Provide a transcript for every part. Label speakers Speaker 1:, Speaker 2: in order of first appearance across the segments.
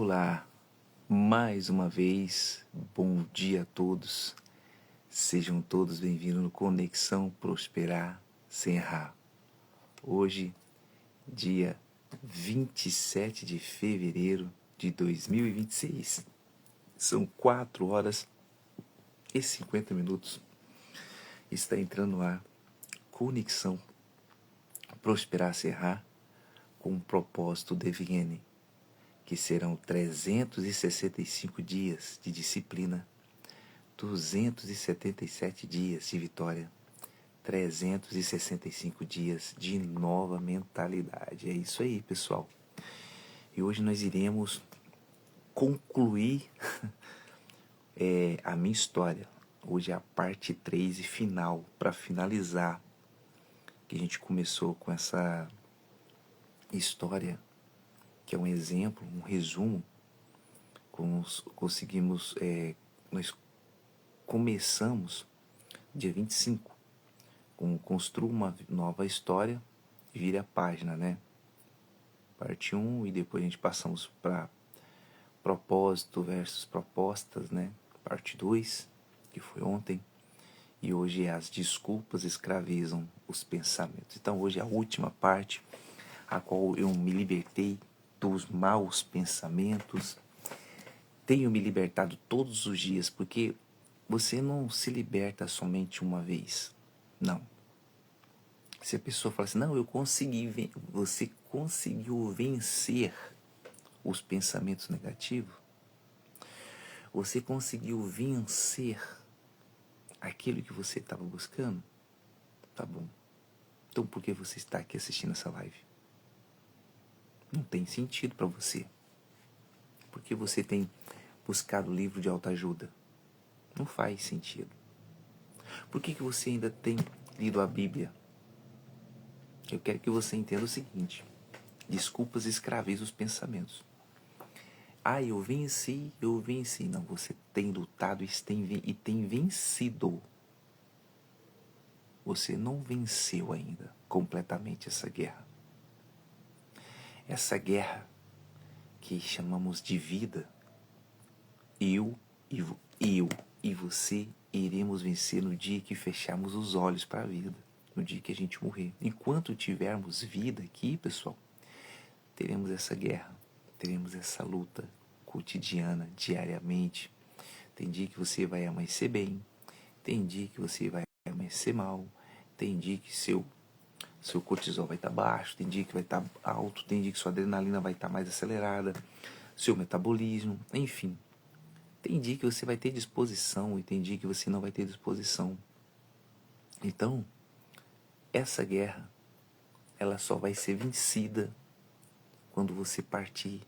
Speaker 1: Olá, mais uma vez, bom dia a todos. Sejam todos bem-vindos no Conexão Prosperar Sem Errar. Hoje, dia 27 de fevereiro de 2026. São 4 horas e 50 minutos. Está entrando no ar Conexão Prosperar Sem Errar com o propósito de Vienne, que serão 365 dias de disciplina, 277 dias de vitória, 365 dias de nova mentalidade. É isso aí, pessoal. E hoje nós iremos concluir a minha história. Hoje é a parte 3 e final, para finalizar, que a gente começou com essa história, que é um exemplo, um resumo. Nós começamos dia 25, com Construa uma Nova História, vire a página, né? Parte 1, e depois a gente passamos para propósito versus propostas, né? Parte 2, que foi ontem, e hoje é as desculpas escravizam os pensamentos. Então hoje é a última parte, a qual eu me libertei dos maus pensamentos. Tenho me libertado todos os dias, porque você não se liberta somente uma vez. Não. Se a pessoa fala assim, não, você conseguiu vencer os pensamentos negativos, você conseguiu vencer aquilo que você estava buscando, tá bom. Então por que você está aqui assistindo essa live? Não tem sentido para você. Por que você tem buscado livro de autoajuda? Não faz sentido. Por que você ainda tem lido a Bíblia? Eu quero que você entenda o seguinte: desculpas escravizam os pensamentos. Ah, eu venci. Não, você tem lutado e tem vencido. Você não venceu ainda completamente essa guerra. Essa guerra que chamamos de vida, eu e você iremos vencer no dia que fecharmos os olhos para a vida, no dia que a gente morrer. Enquanto tivermos vida aqui, pessoal, teremos essa guerra, teremos essa luta cotidiana, diariamente. Tem dia que você vai amanhecer bem, tem dia que você vai amanhecer mal, tem dia que seu cortisol vai estar baixo, tem dia que vai estar alto, tem dia que sua adrenalina vai estar mais acelerada, seu metabolismo, enfim. Tem dia que você vai ter disposição e tem dia que você não vai ter disposição. Então, essa guerra, ela só vai ser vencida quando você partir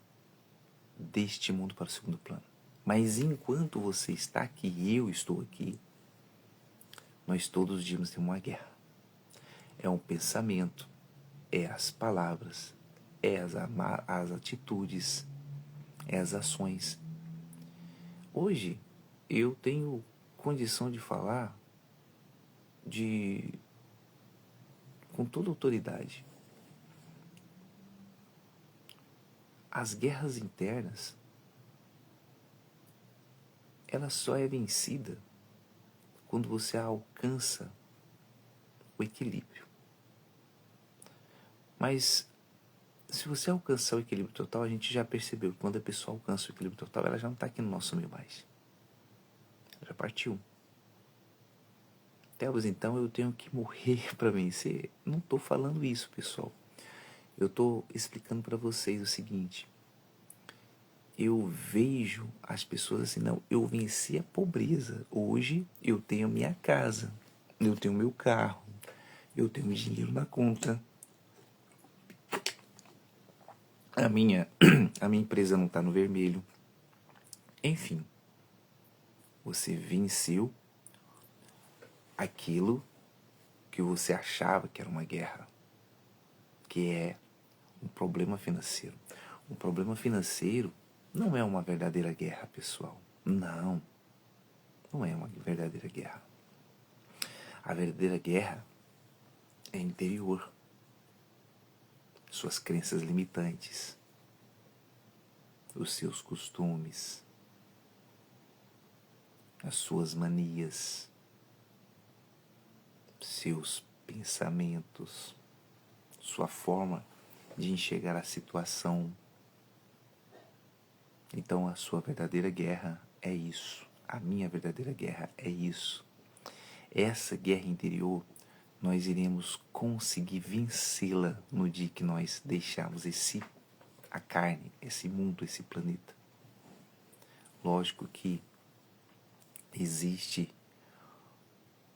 Speaker 1: deste mundo para o segundo plano. Mas enquanto você está aqui e eu estou aqui, nós todos os dias temos uma guerra. É um pensamento, é as palavras, é as atitudes, é as ações. Hoje eu tenho condição de falar com toda autoridade. As guerras internas, ela só é vencida quando você alcança o equilíbrio. Mas se você alcançar o equilíbrio total, a gente já percebeu que quando a pessoa alcança o equilíbrio total, ela já não está aqui no nosso meio mais. Ela já partiu. Tevas, então eu tenho que morrer para vencer? Não estou falando isso, pessoal. Eu estou explicando para vocês o seguinte. Eu vejo as pessoas assim, não, eu venci a pobreza. Hoje eu tenho minha casa, eu tenho meu carro, eu tenho dinheiro na conta. A minha empresa não está no vermelho. Enfim, você venceu aquilo que você achava que era uma guerra, que é um problema financeiro. Um problema financeiro não é uma verdadeira guerra, pessoal. Não é uma verdadeira guerra. A verdadeira guerra é interior. Suas crenças limitantes. os seus costumes, as suas manias, seus pensamentos, sua forma de enxergar a situação. Então a sua verdadeira guerra é isso. A minha verdadeira guerra é isso. Essa guerra interior, nós iremos conseguir vencê-la no dia que nós deixarmos a carne, esse mundo, esse planeta. Lógico que existe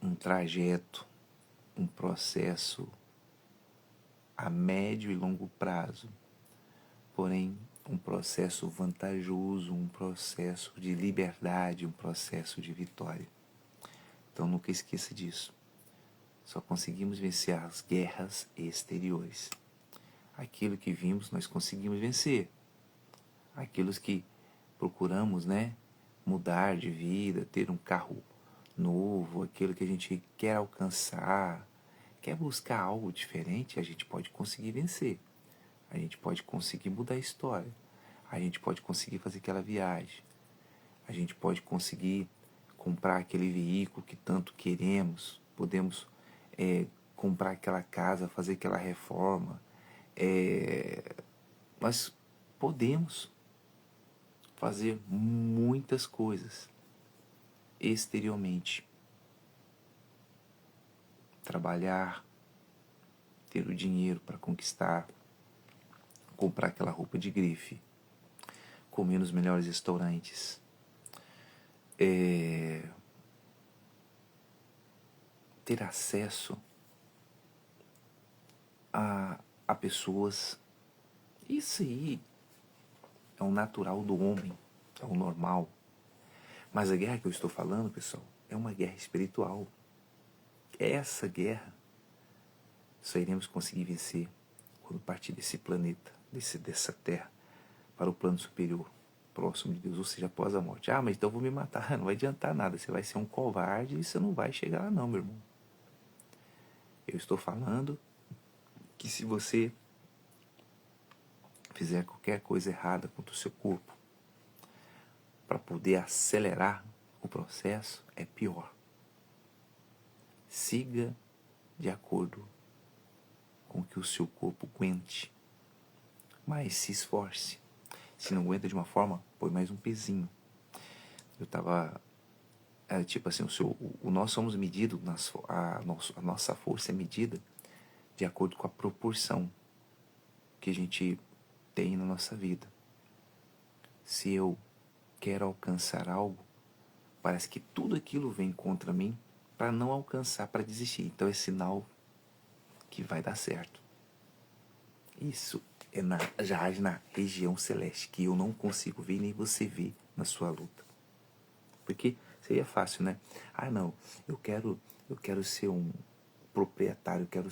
Speaker 1: um trajeto, um processo a médio e longo prazo, porém um processo vantajoso, um processo de liberdade, um processo de vitória. Então nunca esqueça disso. Só conseguimos vencer as guerras exteriores. Aquilo que vimos, nós conseguimos vencer. Aquilo que procuramos, mudar de vida, ter um carro novo, aquilo que a gente quer alcançar, quer buscar algo diferente, a gente pode conseguir vencer. A gente pode conseguir mudar a história. A gente pode conseguir fazer aquela viagem. A gente pode conseguir comprar aquele veículo que tanto queremos. Podemos comprar aquela casa, fazer aquela reforma. Nós podemos fazer muitas coisas exteriormente. Trabalhar, ter o dinheiro para conquistar, comprar aquela roupa de grife, comer nos melhores restaurantes, ter acesso a pessoas. Isso aí é o natural do homem, é o normal. Mas a guerra que eu estou falando, pessoal, é uma guerra espiritual. Essa guerra só iremos conseguir vencer quando partir desse planeta, dessa terra, para o plano superior, próximo de Deus, ou seja, após a morte. Ah, mas então eu vou me matar. Não vai adiantar nada, você vai ser um covarde e você não vai chegar lá não, meu irmão. Eu estou falando que se você fizer qualquer coisa errada contra o seu corpo, para poder acelerar o processo, é pior. Siga de acordo com o que o seu corpo aguente, mas se esforce. Se não aguenta de uma forma, põe mais um pezinho. Eu tava... tipo assim, nós somos medidos, a nossa força é medida de acordo com a proporção que a gente tem na nossa vida. Se eu quero alcançar algo, parece que tudo aquilo vem contra mim para não alcançar, para desistir. Então é sinal que vai dar certo. Isso já age na região celeste, que eu não consigo ver, nem você vê na sua luta. Porque seria fácil, né? Ah, não, eu quero ser um proprietário, eu quero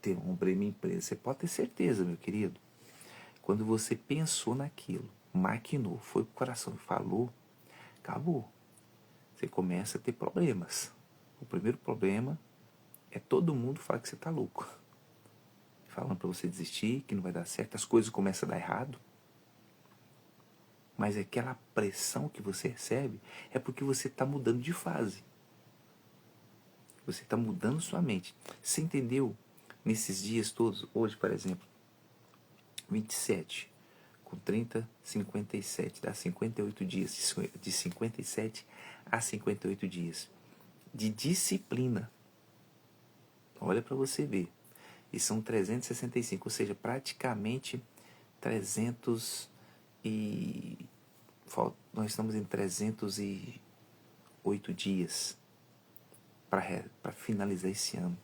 Speaker 1: ter abrir minha empresa. Você pode ter certeza, meu querido. Quando você pensou naquilo, maquinou, foi pro coração e falou, acabou. Você começa a ter problemas. O primeiro problema é todo mundo falar que você tá louco. Falando para você desistir, que não vai dar certo, as coisas começam a dar errado. Mas aquela pressão que você recebe é porque você está mudando de fase. Você está mudando sua mente. Você entendeu? Nesses dias todos, hoje, por exemplo, 27, com 30, 57, dá 58 dias, de 57 a 58 dias de disciplina. Olha para você ver. E são 365, ou seja, praticamente 300 e... Nós estamos em 308 dias para finalizar esse ano.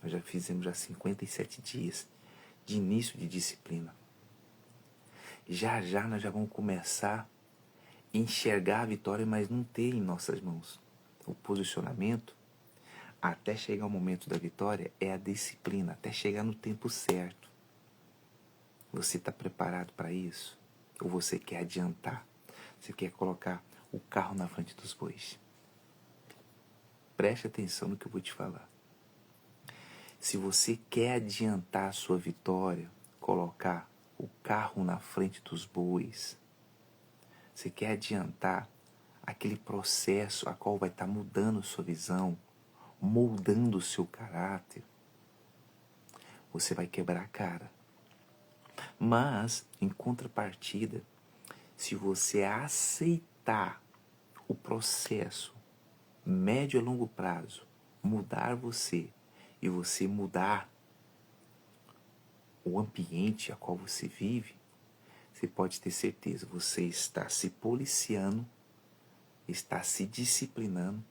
Speaker 1: Nós já fizemos 57 dias de início de disciplina. Já nós já vamos começar a enxergar a vitória, mas não ter em nossas mãos. O posicionamento, até chegar o momento da vitória, é a disciplina, até chegar no tempo certo. Você está preparado para isso? Ou você quer adiantar? Você quer colocar o carro na frente dos bois? Preste atenção no que eu vou te falar. Se você quer adiantar a sua vitória, colocar o carro na frente dos bois. Você quer adiantar aquele processo a qual vai estar mudando sua visão, moldando o seu caráter. Você vai quebrar a cara. Mas, em contrapartida, se você aceitar o processo médio a longo prazo, mudar você e você mudar o ambiente a qual você vive, você pode ter certeza, você está se policiando, está se disciplinando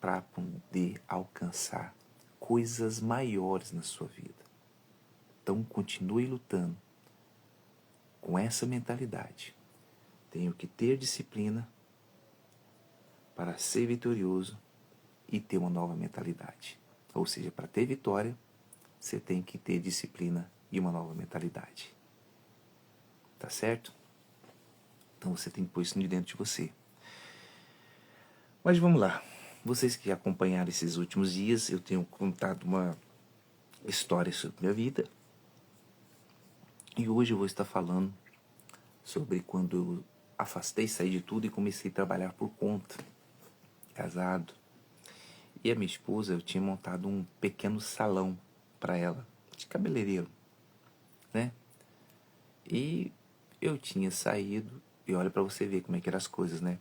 Speaker 1: para poder alcançar coisas maiores na sua vida. Então continue lutando com essa mentalidade. Tenho que ter disciplina para ser vitorioso e ter uma nova mentalidade. Ou seja, para ter vitória, você tem que ter disciplina e uma nova mentalidade. Tá certo? Então você tem que pôr isso de dentro de você. Mas vamos lá. Vocês que acompanharam esses últimos dias, eu tenho contado uma história sobre minha vida. E hoje eu vou estar falando sobre quando eu afastei, saí de tudo e comecei a trabalhar por conta. Casado. E a minha esposa, eu tinha montado um pequeno salão para ela, de cabeleireiro, né? E eu tinha saído, e olha para você ver como é que eram as coisas, né?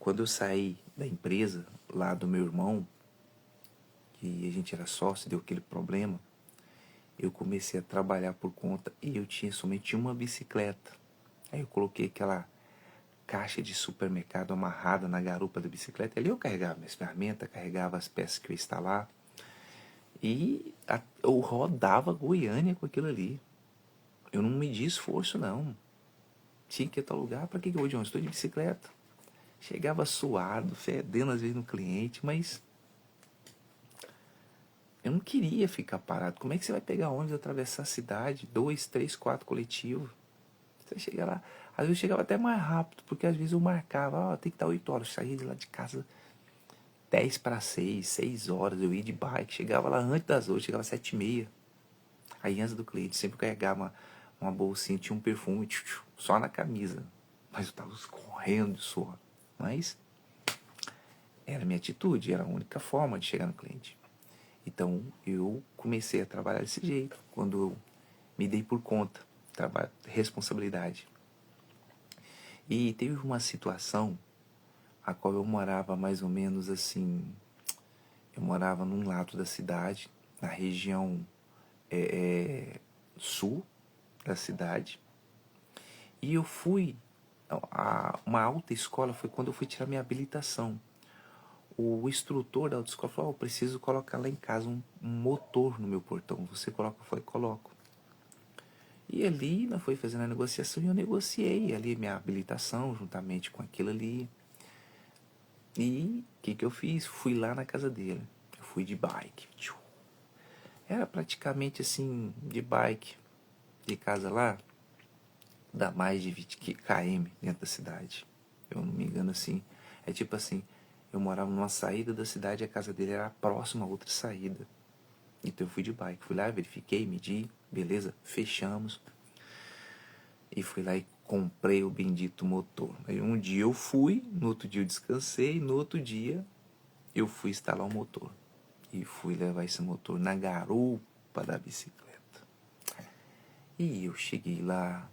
Speaker 1: Quando eu saí da empresa, lá do meu irmão, que a gente era sócio, deu aquele problema, eu comecei a trabalhar por conta e eu tinha somente uma bicicleta. Aí eu coloquei aquela caixa de supermercado amarrada na garupa da bicicleta. Ali eu carregava minhas ferramentas, carregava as peças que eu ia instalar. E eu rodava Goiânia com aquilo ali. Eu não medi esforço, não. Tinha que ir a tal lugar. Para que eu vou de onde? Estou de bicicleta. Chegava suado, fedendo às vezes no cliente, mas eu não queria ficar parado. Como é que você vai pegar ônibus, atravessar a cidade, 2, 3, 4 coletivos? Você chega lá, às vezes eu chegava até mais rápido, porque às vezes eu marcava, tem que estar 8 horas, eu saía de lá de casa 10 para 6, 6 horas, eu ia de bike, chegava lá antes das 8, chegava às 7h30. Aí antes do cliente, sempre carregava uma bolsinha, tinha um perfume, só na camisa. Mas eu tava correndo de suor. Mas era a minha atitude, era a única forma de chegar no cliente. Então eu comecei a trabalhar desse jeito, quando eu me dei por conta, trabalho, responsabilidade. E teve uma situação a qual eu morava mais ou menos assim, eu morava num lado da cidade, na região sul da cidade, e eu fui, uma autoescola foi quando eu fui tirar minha habilitação. O instrutor da autoescola falou, eu preciso colocar lá em casa um motor no meu portão, você coloca? Eu falei, coloco. E ali nós foi fazendo a negociação e eu negociei ali minha habilitação juntamente com aquilo ali. E o que eu fiz? Fui lá na casa dele. Eu fui de bike. Era praticamente assim, de bike, de casa lá, dá mais de 20 km dentro da cidade. Eu não me engano assim. É tipo assim, eu morava numa saída da cidade e a casa dele era próxima a outra saída. Então eu fui de bike. Fui lá, verifiquei, medi, beleza, fechamos. E fui lá e comprei o bendito motor. Aí um dia eu fui, no outro dia eu descansei, no outro dia eu fui instalar o motor. E fui levar esse motor na garupa da bicicleta. E eu cheguei lá,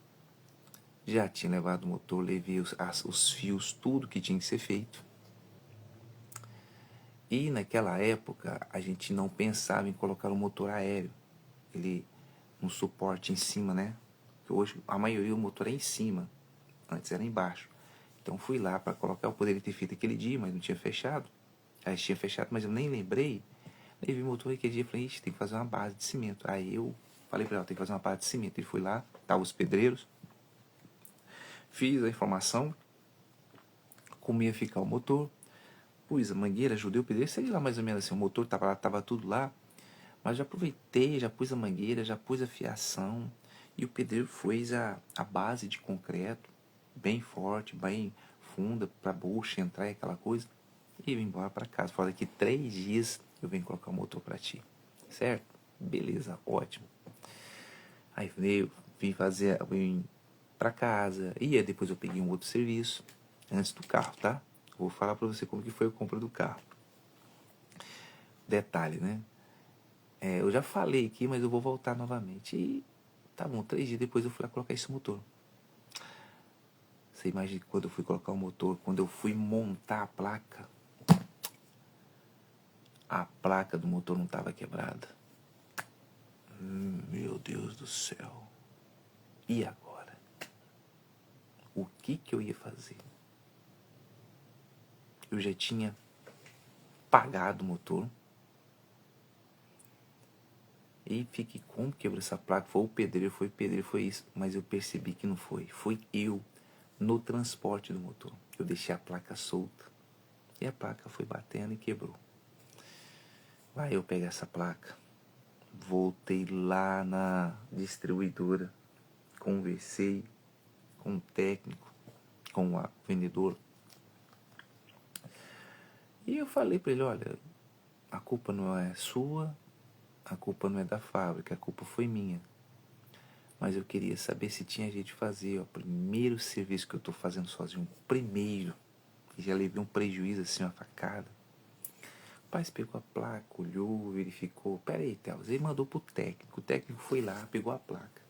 Speaker 1: já tinha levado o motor, levei os fios, tudo que tinha que ser feito. E naquela época a gente não pensava em colocar o motor aéreo. Ele, um suporte em cima, né? Hoje a maioria o motor é em cima, antes era embaixo. Então fui lá para colocar, eu poderia ter feito aquele dia, mas não tinha fechado. Aí tinha fechado, mas eu nem lembrei. Aí vi o motor aquele dia e falei, tem que fazer uma base de cimento. Aí eu falei para ela, tem que fazer uma base de cimento. Ele foi lá, tava os pedreiros, fiz a informação, como ia ficar o motor, pus a mangueira, ajudei o pedreiro, sei lá mais ou menos assim, o motor tava lá, tava tudo lá, mas já aproveitei, já pus a mangueira, já pus a fiação, e o pedreiro fez a base de concreto, bem forte, bem funda, para a bucha entrar e aquela coisa, e vim embora para casa. Falei, daqui 3 dias eu venho colocar o motor para ti, certo? Beleza, ótimo. Aí veio, vim pra casa. E aí depois eu peguei um outro serviço, antes do carro, tá? Vou falar pra você como que foi a compra do carro. Detalhe, né? Eu já falei aqui, mas eu vou voltar novamente. E tá bom, 3 dias depois eu fui lá colocar esse motor. Você imagina que quando eu fui colocar o motor, quando eu fui montar a placa do motor não estava quebrada. Meu Deus do céu. E agora? O que eu ia fazer? Eu já tinha pagado o motor. E fiquei, como quebrou essa placa? Foi o pedreiro, foi isso. Mas eu percebi que não foi. Foi eu, no transporte do motor. Eu deixei a placa solta. E a placa foi batendo e quebrou. Vai eu pegar essa placa. Voltei lá na distribuidora. Conversei com o técnico, com o vendedor. E eu falei pra ele, olha, a culpa não é sua, a culpa não é da fábrica, a culpa foi minha. Mas eu queria saber se tinha jeito de fazer, ó, o primeiro serviço que eu tô fazendo sozinho, o primeiro. E já levei um prejuízo assim, uma facada. O pai pegou a placa, olhou, verificou. Pera aí, Telos, ele mandou pro técnico. O técnico foi lá, pegou a placa.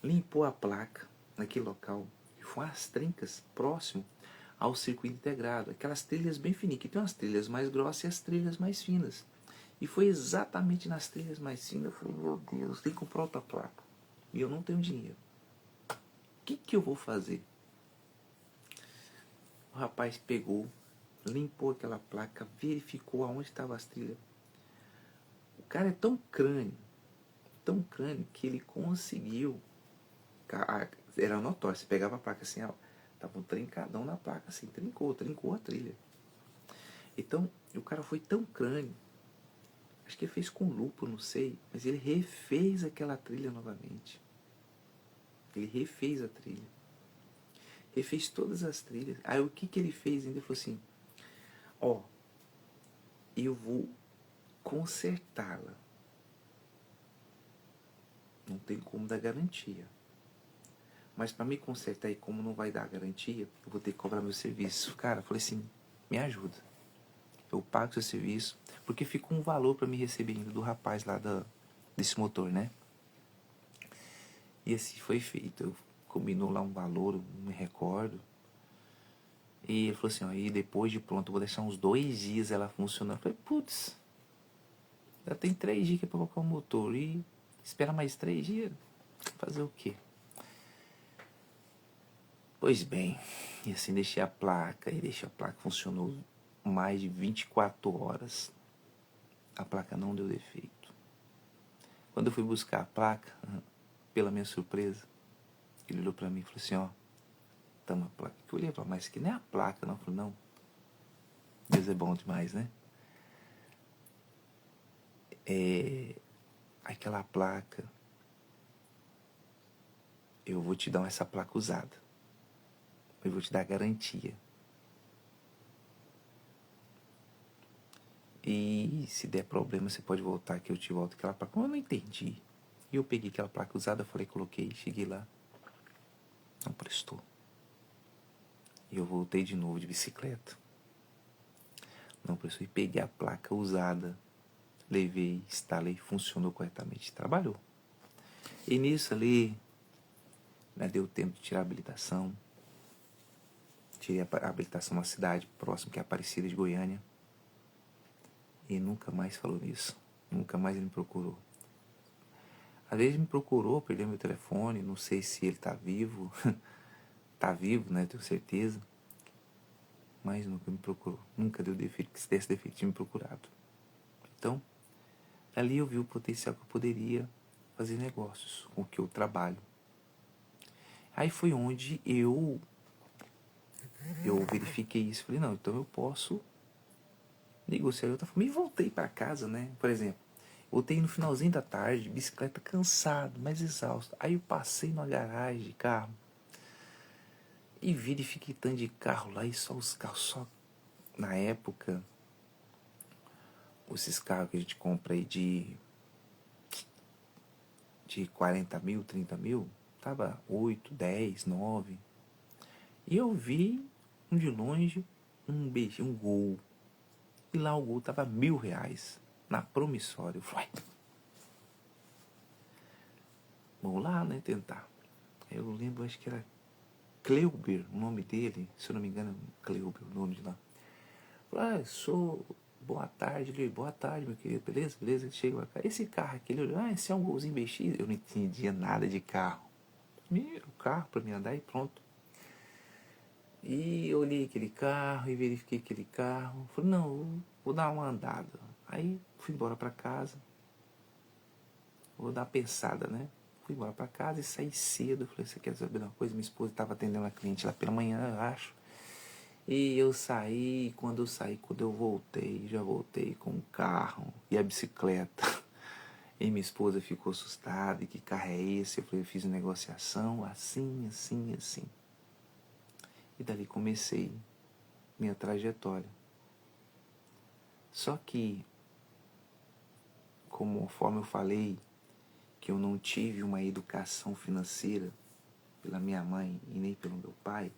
Speaker 1: Limpou a placa naquele local. E foi umas trincas próximo ao circuito integrado. Aquelas trilhas bem fininhas, que tem umas trilhas mais grossas e as trilhas mais finas. E foi exatamente nas trilhas mais finas. Eu falei, meu Deus, tem que comprar outra placa. E eu não tenho dinheiro. O que eu vou fazer? O rapaz pegou, limpou aquela placa, verificou aonde estavam as trilhas. O cara é tão crânio, que ele conseguiu. Era notório, você pegava a placa assim, ó, tava um trincadão na placa, assim, trincou a trilha. Então, o cara foi tão crânio, acho que ele fez com lupa, não sei, mas ele refez aquela trilha novamente. Ele refez a trilha. Refez todas as trilhas. Aí o que ele fez ainda? Ele falou assim, ó, eu vou consertá-la. Não tem como dar garantia. Mas para me consertar e como não vai dar garantia, eu vou ter que cobrar meu serviço. Cara, eu falei assim, me ajuda. Eu pago seu serviço, porque ficou um valor para me receber ainda do rapaz lá desse motor, né? E assim foi feito. Eu combinou lá um valor, não me recordo. E ele falou assim, ó, e depois de pronto, eu vou deixar uns 2 dias ela funcionando. Eu falei, putz, já tem 3 dias que é pra colocar o motor. E espera mais 3 dias? Fazer o quê? Pois bem, e assim deixei a placa, funcionou mais de 24 horas. A placa não deu defeito. Quando eu fui buscar a placa, pela minha surpresa, ele olhou pra mim e falou assim, ó, toma a placa. Eu olhei pra mas que nem a placa, não. Eu falei, não, Deus é bom demais, né? Aquela placa, eu vou te dar essa placa usada. Eu vou te dar garantia. E se der problema, você pode voltar que eu te volto aquela placa. Eu não entendi. E eu peguei aquela placa usada, falei, coloquei, cheguei lá. Não prestou. E eu voltei de novo de bicicleta. Não prestou. E peguei a placa usada. Levei, instalei, funcionou corretamente. Trabalhou. E nisso ali, né, deu tempo de tirar a habilitação. Tirei a habilitação na cidade próxima, que é Aparecida de Goiânia. E nunca mais falou nisso. Nunca mais ele me procurou. Às vezes me procurou, perdeu meu telefone, não sei se ele tá vivo. Tá vivo, né? Tenho certeza. Mas nunca me procurou. Nunca deu defeito, que se desse defeito tinha me procurado. Então, ali eu vi o potencial que eu poderia fazer negócios com o que eu trabalho. Aí foi onde eu verifiquei isso. Falei, não, então eu posso negociar de outra forma. E voltei para casa, né? Por exemplo, voltei no finalzinho da tarde, bicicleta cansado, mas exausto. Aí eu passei numa garagem de carro e verifiquei tanto de carro lá e só os carros, só na época, esses carros que a gente compra aí de de 40 mil, 30 mil, tava 8, 10, 9. E eu vi de longe um gol. E lá o gol tava R$ 1.000 na promissória. Eu falei, vamos lá, né, tentar. Eu lembro, acho que era Kleuber, o nome dele, se eu não me engano, Kleuber, o nome de lá. Falei, sou... Boa tarde, ele, boa tarde, meu querido, beleza? Beleza? Ele chega pra cá. Esse carro aqui, ele olhou, esse é um golzinho BX. Eu não entendia nada de carro. O carro pra mim andar e pronto. E eu olhei aquele carro e verifiquei aquele carro. Falei, não, eu vou dar uma andada. Aí fui embora pra casa. Vou dar uma pensada, né? Fui embora pra casa e saí cedo. Falei, você quer saber de uma coisa? Minha esposa estava atendendo uma cliente lá pela manhã, eu acho. E eu saí, quando eu voltei, já voltei com o carro e a bicicleta. E minha esposa ficou assustada, e que carro é esse? Eu falei, eu fiz uma negociação assim, assim, assim. E dali comecei minha trajetória. Só que, conforme eu falei, que eu não tive uma educação financeira pela minha mãe e nem pelo meu pai,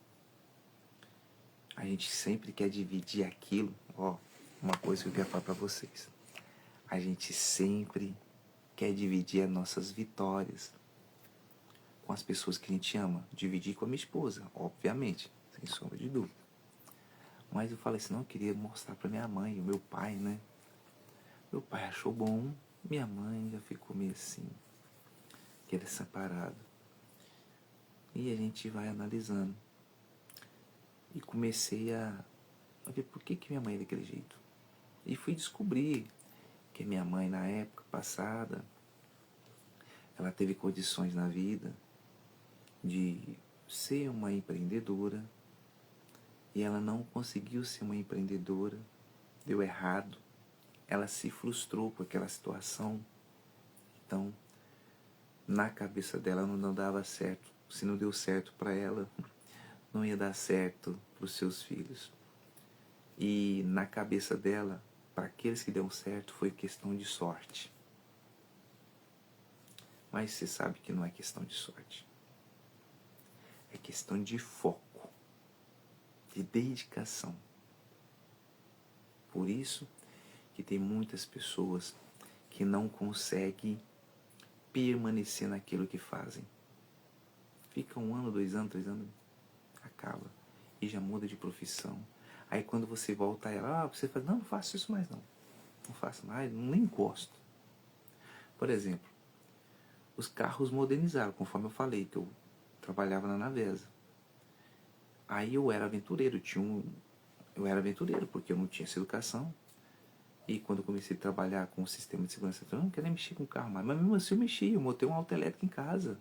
Speaker 1: a gente sempre quer dividir aquilo. Ó, uma coisa que eu quero falar para vocês. A gente sempre quer dividir as nossas vitórias com as pessoas que a gente ama. Dividir com a minha esposa, obviamente, sem sombra de dúvida. Mas eu falei assim, não, eu queria mostrar para minha mãe, o meu pai, né? Meu pai achou bom, minha mãe já ficou meio assim, que ele é separado. E a gente vai analisando. E comecei a ver por que minha mãe é daquele jeito. E fui descobrir que minha mãe, na época passada, ela teve condições na vida de ser uma empreendedora e ela não conseguiu ser uma empreendedora, deu errado, ela se frustrou com aquela situação. Então, na cabeça dela não dava certo. Se não deu certo para ela, não ia dar certo para os seus filhos. E na cabeça dela, para aqueles que deu certo, foi questão de sorte. Mas você sabe que não é questão de sorte. É questão de foco, de dedicação. Por isso que tem muitas pessoas que não conseguem permanecer naquilo que fazem. Fica 1 ano, 2 anos, 3 anos, acaba. E já muda de profissão. Aí quando você volta a ela, você fala, não faço isso mais não. Não faço mais, nem gosto. Por exemplo, os carros modernizaram, conforme eu falei, que eu trabalhava na Navesa. Aí eu era aventureiro, eu era aventureiro, porque eu não tinha essa educação. E quando eu comecei a trabalhar com o sistema de segurança, eu não quero nem mexer com o carro mais. Mas mesmo assim eu mexi, eu montei um auto elétrico em casa.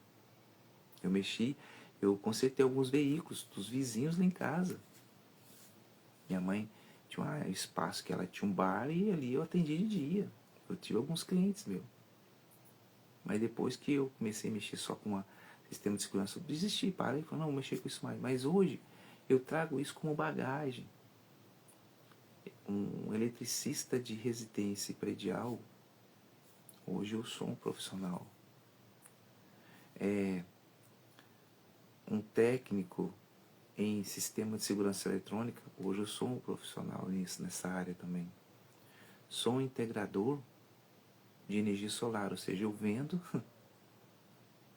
Speaker 1: Eu mexi, eu consertei alguns veículos dos vizinhos lá em casa. Minha mãe tinha um espaço que ela tinha um bar e ali eu atendi de dia. Eu tive alguns clientes meus. Mas depois que eu comecei a mexer só com o sistema de segurança, eu desisti, parei e falei, não, vou mexer com isso mais. Mas hoje eu trago isso como bagagem. Um eletricista de residência predial, hoje eu sou um profissional. Um técnico em sistema de segurança eletrônica, hoje eu sou um profissional nessa área também. Sou um integrador de energia solar, ou seja, eu vendo,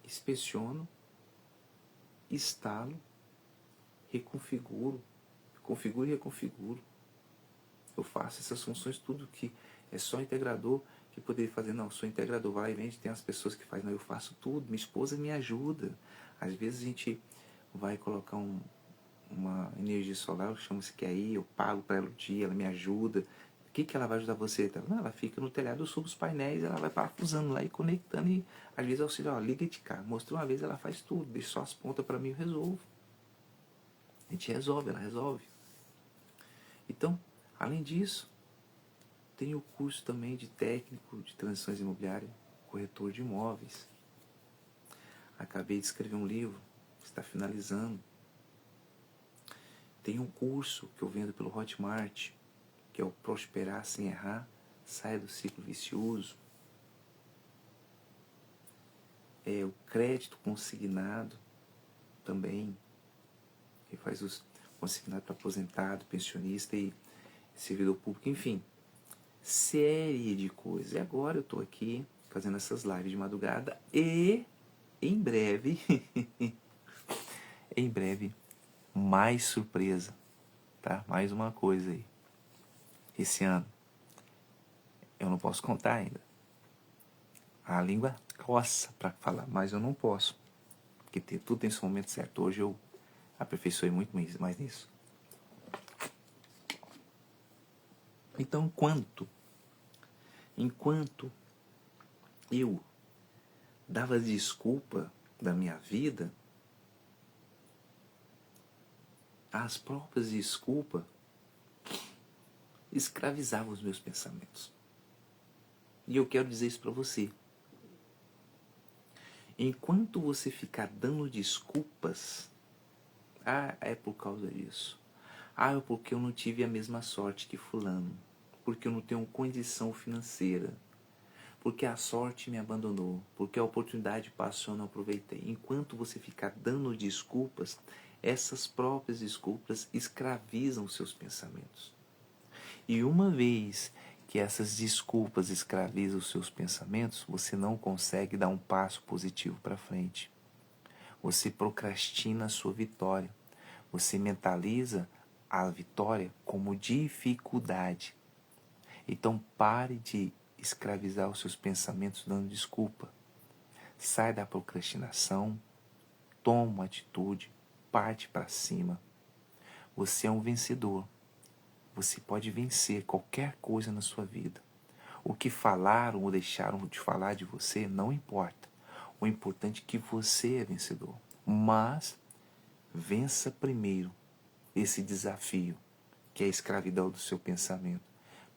Speaker 1: inspeciono, instalo, reconfiguro, configuro e reconfiguro. Eu faço essas funções tudo que é só integrador que poderia fazer. Não, sou integrador, vai e vende, tem as pessoas que fazem, não, eu faço tudo, minha esposa me ajuda. Às vezes a gente vai colocar uma energia solar, eu chamo-se que aí, eu pago para ela o dia, ela me ajuda. O que ela vai ajudar você? Não, ela fica no telhado, eu subo os painéis, ela vai parafusando lá e conectando, e às vezes eu auxilio, ó, liga de cá. Mostrou uma vez, ela faz tudo, deixa só as pontas para mim, eu resolvo. A gente resolve, ela resolve. Então, além disso, tem o curso também de técnico de transições imobiliárias, corretor de imóveis. Acabei de escrever um livro, está finalizando. Tem um curso que eu vendo pelo Hotmart, que é o Prosperar Sem Errar, Saia do Ciclo Vicioso. o crédito consignado também, que faz os consignado para aposentado, pensionista e servidor público, enfim, série de coisas. E agora eu estou aqui fazendo essas lives de madrugada e em breve, em breve, mais surpresa, tá? Mais uma coisa aí. Esse ano, eu não posso contar ainda. A língua coça para falar, mas eu não posso. Porque tudo tem seu momento certo. Hoje eu aperfeiçoei muito mais nisso. Então, enquanto eu dava desculpa da minha vida, as próprias desculpas escravizavam os meus pensamentos. E eu quero dizer isso para você. Enquanto você ficar dando desculpas, é por causa disso. É porque eu não tive a mesma sorte que fulano. Porque eu não tenho condição financeira. Porque a sorte me abandonou. Porque a oportunidade passou e eu não aproveitei. Enquanto você ficar dando desculpas, essas próprias desculpas escravizam os seus pensamentos. E uma vez que essas desculpas escravizam os seus pensamentos, você não consegue dar um passo positivo para frente. Você procrastina a sua vitória. Você mentaliza a vitória como dificuldade. Então pare de escravizar os seus pensamentos dando desculpa. Sai da procrastinação, toma uma atitude, parte para cima. Você é um vencedor. Você pode vencer qualquer coisa na sua vida. O que falaram ou deixaram de falar de você não importa. O importante é que você é vencedor. Mas vença primeiro esse desafio, que é a escravidão do seu pensamento,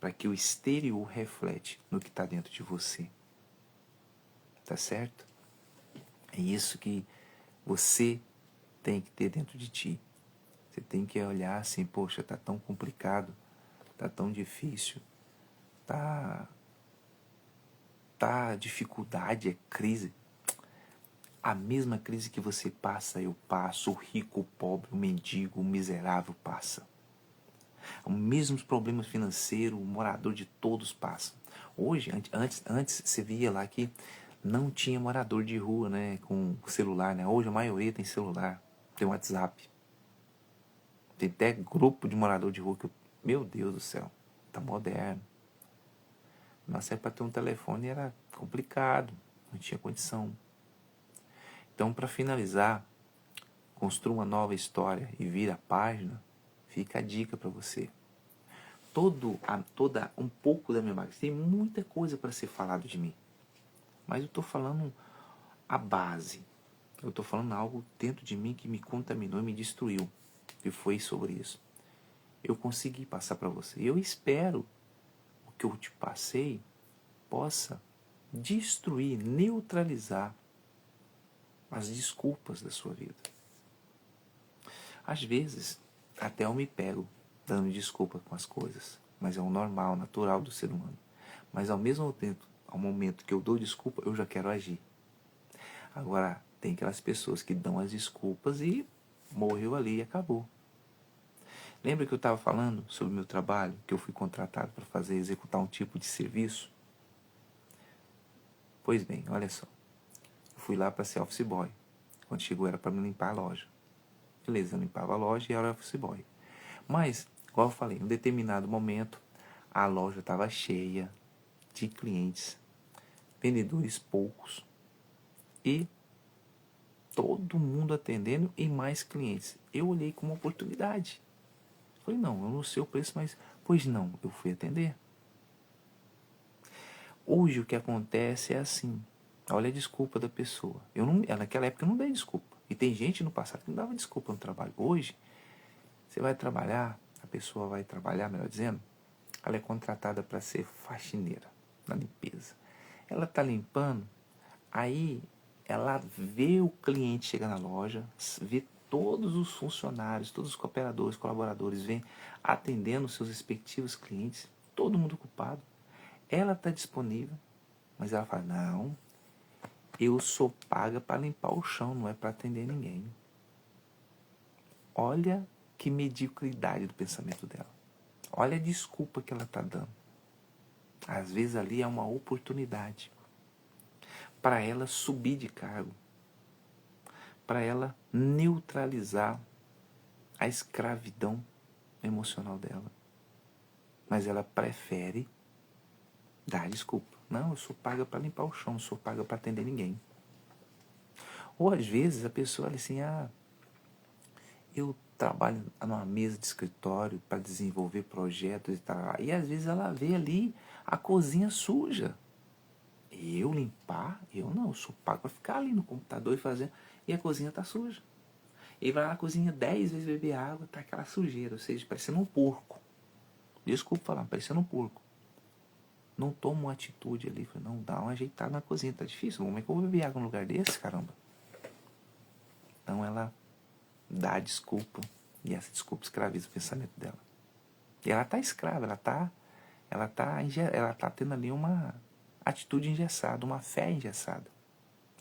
Speaker 1: para que o exterior reflete no que está dentro de você. Tá certo? É isso que você tem que ter dentro de ti. Você tem que olhar assim, poxa, tá tão complicado, tá tão difícil, tá dificuldade, é crise. A mesma crise que você passa, eu passo, o rico, o pobre, o mendigo, o miserável passa. Os mesmos problemas financeiros, o morador de todos passa. Hoje, antes você via lá que não tinha morador de rua, né, com celular, né? Hoje a maioria tem celular, tem WhatsApp. Tem até grupo de morador de rua que, meu Deus do céu, tá moderno. Nossa, para ter um telefone era complicado, não tinha condição. Então, para finalizar, construa uma nova história e vira a página, fica a dica para você. Toda um pouco da minha bagagem, tem muita coisa para ser falado de mim. Mas eu estou falando a base. Eu estou falando algo dentro de mim que me contaminou e me destruiu. E foi sobre isso. Eu consegui passar para você. Eu espero o que eu te passei possa destruir, neutralizar as desculpas da sua vida. Às vezes, até eu me pego dando desculpa com as coisas, mas é o normal, natural do ser humano. Mas ao mesmo tempo, ao momento que eu dou desculpa, eu já quero agir. Agora, tem aquelas pessoas que dão as desculpas e morreu ali e acabou. Lembra que eu estava falando sobre o meu trabalho, que eu fui contratado para executar um tipo de serviço? Pois bem, olha só. Eu fui lá para ser office boy. Quando chegou era para me limpar a loja. Beleza, eu limpava a loja e era office boy. Mas, igual eu falei, em um determinado momento, a loja estava cheia de clientes, vendedores poucos e todo mundo atendendo e mais clientes. Eu olhei como uma oportunidade. Falei, não, eu não sei o preço, mas... Pois não, eu fui atender. Hoje o que acontece é assim. Olha a desculpa da pessoa. Naquela época eu não dei desculpa. E tem gente no passado que não dava desculpa no trabalho. Hoje, você vai trabalhar, a pessoa vai trabalhar, melhor dizendo, ela é contratada para ser faxineira na limpeza. Ela está limpando, aí ela vê o cliente chegar na loja, vê todos os funcionários, todos os cooperadores, colaboradores, vêm atendendo seus respectivos clientes, todo mundo ocupado. Ela está disponível, mas ela fala, não, Eu sou paga para limpar o chão, não é para atender ninguém. Olha que mediocridade do pensamento dela. Olha a desculpa que ela está dando. Às vezes ali é uma oportunidade para ela subir de cargo, para ela neutralizar a escravidão emocional dela. Mas ela prefere dar desculpa. Não, eu sou paga para limpar o chão, não sou paga para atender ninguém. Ou às vezes a pessoa olha assim, eu trabalho numa mesa de escritório para desenvolver projetos e tal. E às vezes ela vê ali a cozinha suja. E eu limpar? Eu não, eu sou pago para ficar ali no computador e fazer. E a cozinha tá suja. E vai lá na cozinha 10 vezes beber água, tá aquela sujeira, ou seja, parecendo um porco. Desculpa falar, parecendo um porco. Não toma uma atitude ali, não, dá uma ajeitada na cozinha, tá difícil, como é que eu vou beber água num lugar desse, caramba? Então ela dá desculpa, e essa desculpa escraviza o pensamento dela. E ela tá escrava, ela tá tendo ali uma atitude engessada, uma fé engessada.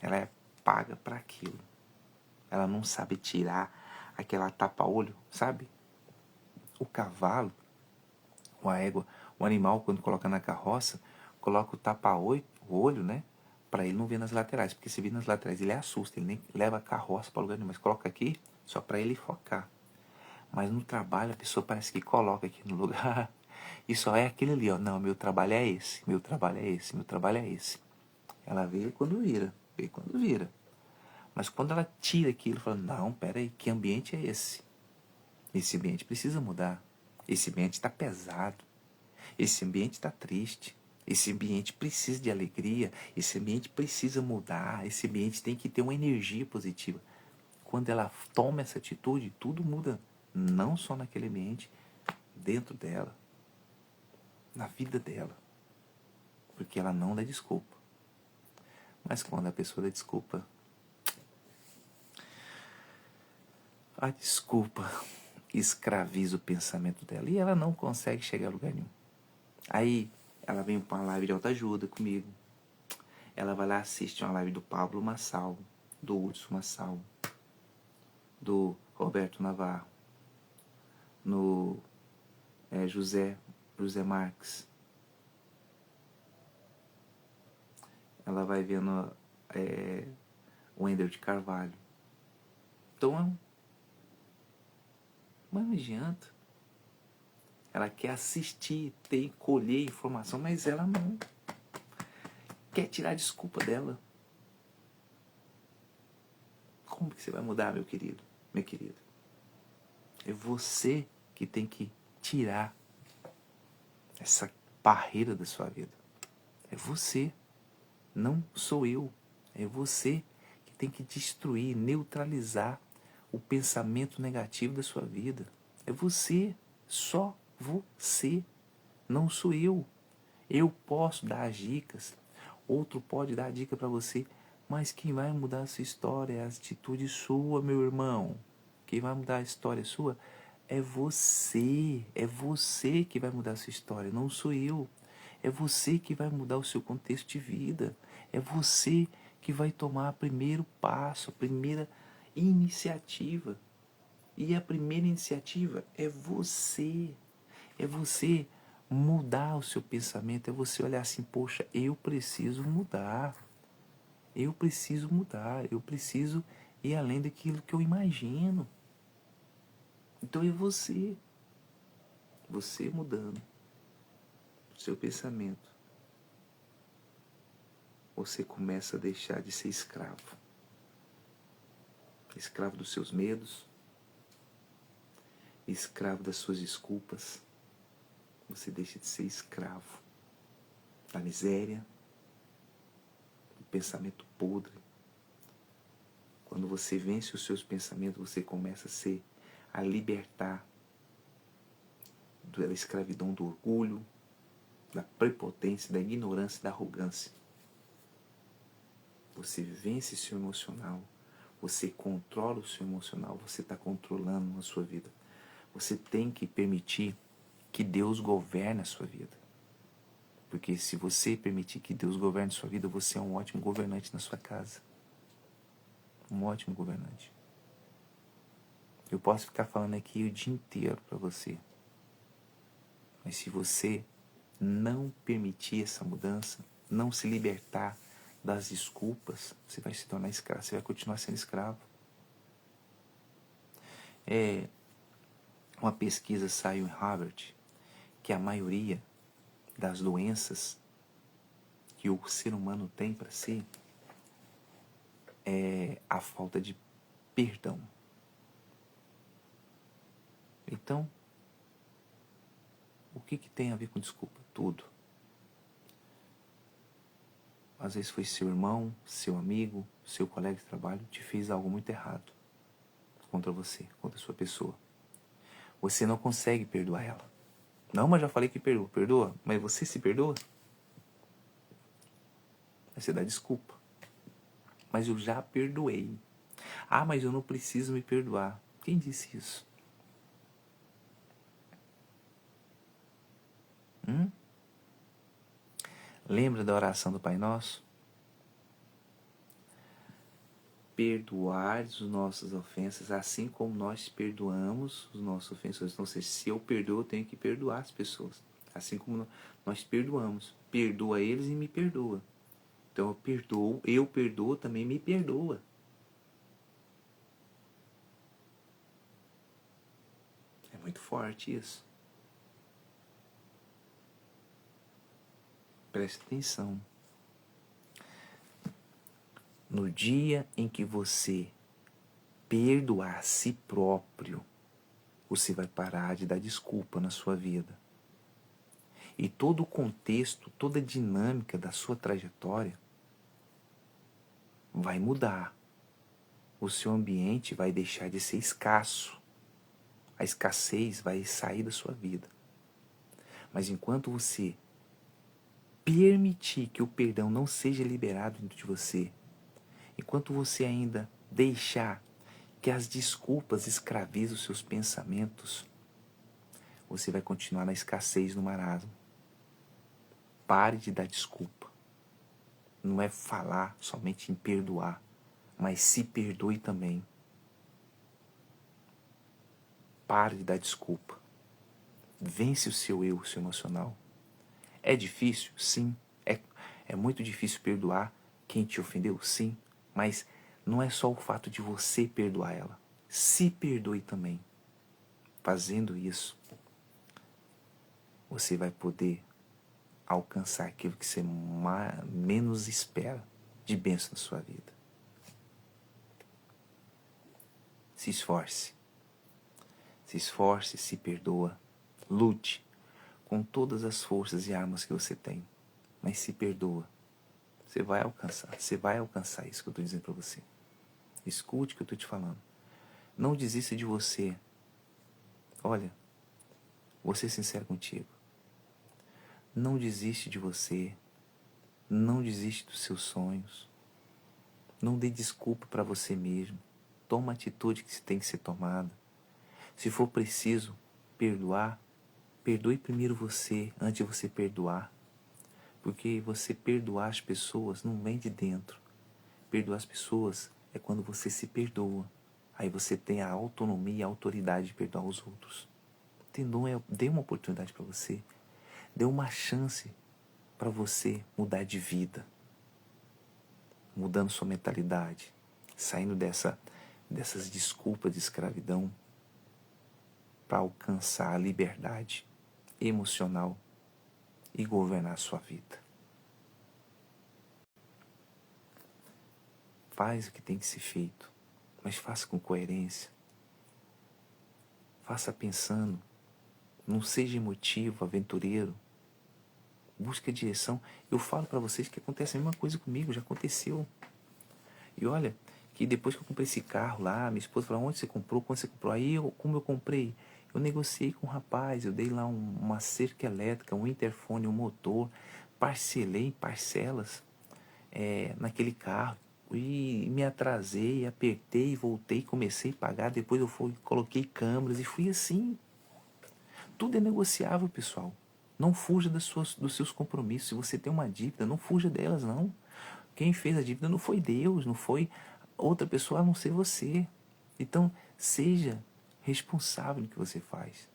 Speaker 1: Ela é paga para aquilo. Ela não sabe tirar aquela tapa-olho, sabe? O cavalo, a égua, o animal, quando coloca na carroça, coloca o tapa-olho, né? Para ele não ver nas laterais. Porque se vir nas laterais, ele assusta. Ele nem leva a carroça para lugar nenhum. Mas coloca aqui só para ele focar. Mas no trabalho, a pessoa parece que coloca aqui no lugar. E só é aquele ali, ó. Não, meu trabalho é esse. Meu trabalho é esse. Meu trabalho é esse. Ela vê quando vira. Vê quando vira. Mas quando ela tira aquilo, fala, não, peraí, que ambiente é esse? Esse ambiente precisa mudar. Esse ambiente está pesado. Esse ambiente está triste. Esse ambiente precisa de alegria. Esse ambiente precisa mudar. Esse ambiente tem que ter uma energia positiva. Quando ela toma essa atitude, tudo muda. Não só naquele ambiente, dentro dela. Na vida dela. Porque ela não dá desculpa. Mas quando a pessoa dá desculpa, a desculpa escraviza o pensamento dela. E ela não consegue chegar a lugar nenhum. Aí ela vem para uma live de autoajuda comigo. Ela vai lá assistir uma live do Pablo Massal, do Hudson Massal, do Roberto Navarro, no José Marques. Ela vai vendo o Wendel de Carvalho. Então, mas não adianta. Ela quer assistir, ter, colher informação, mas ela não quer tirar a desculpa dela. Como que você vai mudar, meu querido, minha querida? É você que tem que tirar essa barreira da sua vida. É você, não sou eu. É você que tem que destruir, neutralizar o pensamento negativo da sua vida. É você, só você. Não sou eu. Eu posso dar as dicas, outro pode dar a dica para você, mas quem vai mudar a sua história é a atitude sua, meu irmão. Quem vai mudar a história sua é você. É você que vai mudar a sua história, não sou eu. É você que vai mudar o seu contexto de vida. É você que vai tomar o primeiro passo, a primeira iniciativa. E a primeira iniciativa é você. É você mudar o seu pensamento, é você olhar assim, poxa, eu preciso mudar. Eu preciso mudar, eu preciso ir além daquilo que eu imagino. Então é você. Você mudando o seu pensamento. Você começa a deixar de ser escravo. Escravo dos seus medos. Escravo das suas desculpas. Você deixa de ser escravo da miséria, do pensamento podre. Quando você vence os seus pensamentos, você começa a libertar da escravidão do orgulho, da prepotência, da ignorância, da arrogância. Você vence seu emocional, você controla o seu emocional, você está controlando a sua vida. Você tem que permitir que Deus governe a sua vida. Porque se você permitir que Deus governe sua vida, você é um ótimo governante na sua casa. Um ótimo governante. Eu posso ficar falando aqui o dia inteiro para você. Mas se você não permitir essa mudança, não se libertar das desculpas, você vai se tornar escravo, você vai continuar sendo escravo. Uma pesquisa saiu em Harvard que a maioria das doenças que o ser humano tem para si é a falta de perdão. Então, o que tem a ver com desculpa? Tudo. Às vezes foi seu irmão, seu amigo, seu colega de trabalho te fez algo muito errado contra você, contra a sua pessoa. Você não consegue perdoar ela. Não, mas já falei que perdoa. Perdoa? Mas você se perdoa? Aí você dá desculpa. Mas eu já perdoei. Ah, mas eu não preciso me perdoar. Quem disse isso? Lembra da oração do Pai Nosso? Perdoar as nossas ofensas, assim como nós perdoamos os nossos ofensores. Então, se eu perdoo, eu tenho que perdoar as pessoas. Assim como nós perdoamos. Perdoa eles e me perdoa. Então, eu perdoo, também me perdoa. É muito forte isso. Preste atenção. No dia em que você perdoar a si próprio, você vai parar de dar desculpa na sua vida. E todo o contexto, toda a dinâmica da sua trajetória vai mudar. O seu ambiente vai deixar de ser escasso. A escassez vai sair da sua vida. Mas enquanto você permitir que o perdão não seja liberado dentro de você, enquanto você ainda deixar que as desculpas escravizem os seus pensamentos, você vai continuar na escassez, no marasmo. Pare de dar desculpa. Não é falar somente em perdoar, mas se perdoe também. Pare de dar desculpa. Vence o seu eu, o seu emocional. É difícil? Sim. É muito difícil perdoar quem te ofendeu? Sim. Mas não é só o fato de você perdoar ela. Se perdoe também. Fazendo isso, você vai poder alcançar aquilo que você menos espera de bênção na sua vida. Se esforce. Se esforce, se perdoa. Lute com todas as forças e armas que você tem. Mas se perdoa. Você vai alcançar. Você vai alcançar isso que eu estou dizendo para você. Escute o que eu estou te falando. Não desista de você. Olha, vou ser sincero contigo. Não desiste de você. Não desiste dos seus sonhos. Não dê desculpa para você mesmo. Toma a atitude que tem que ser tomada. Se for preciso perdoar, perdoe primeiro você, antes de você perdoar. Porque você perdoar as pessoas não vem de dentro. Perdoar as pessoas é quando você se perdoa. Aí você tem a autonomia e a autoridade de perdoar os outros. Dê uma oportunidade para você. Dê uma chance para você mudar de vida. Mudando sua mentalidade. Saindo dessas desculpas de escravidão para alcançar a liberdade emocional e governar a sua vida. Faz o que tem que ser feito, mas faça com coerência. Faça pensando. Não seja emotivo, aventureiro. Busque a direção. Eu falo para vocês que acontece a mesma coisa comigo, já aconteceu. E olha, que depois que eu comprei esse carro lá, minha esposa falou, onde você comprou, quando você comprou? Aí, como eu comprei? Eu negociei com um rapaz, eu dei lá uma cerca elétrica, um interfone, um motor, parcelei em parcelas naquele carro. E me atrasei, apertei, voltei, comecei a pagar, depois coloquei câmeras e fui assim. Tudo é negociável, pessoal. Não fuja dos seus compromissos. Se você tem uma dívida, não fuja delas, não. Quem fez a dívida não foi Deus, não foi outra pessoa a não ser você. Então, seja responsável no que você faz.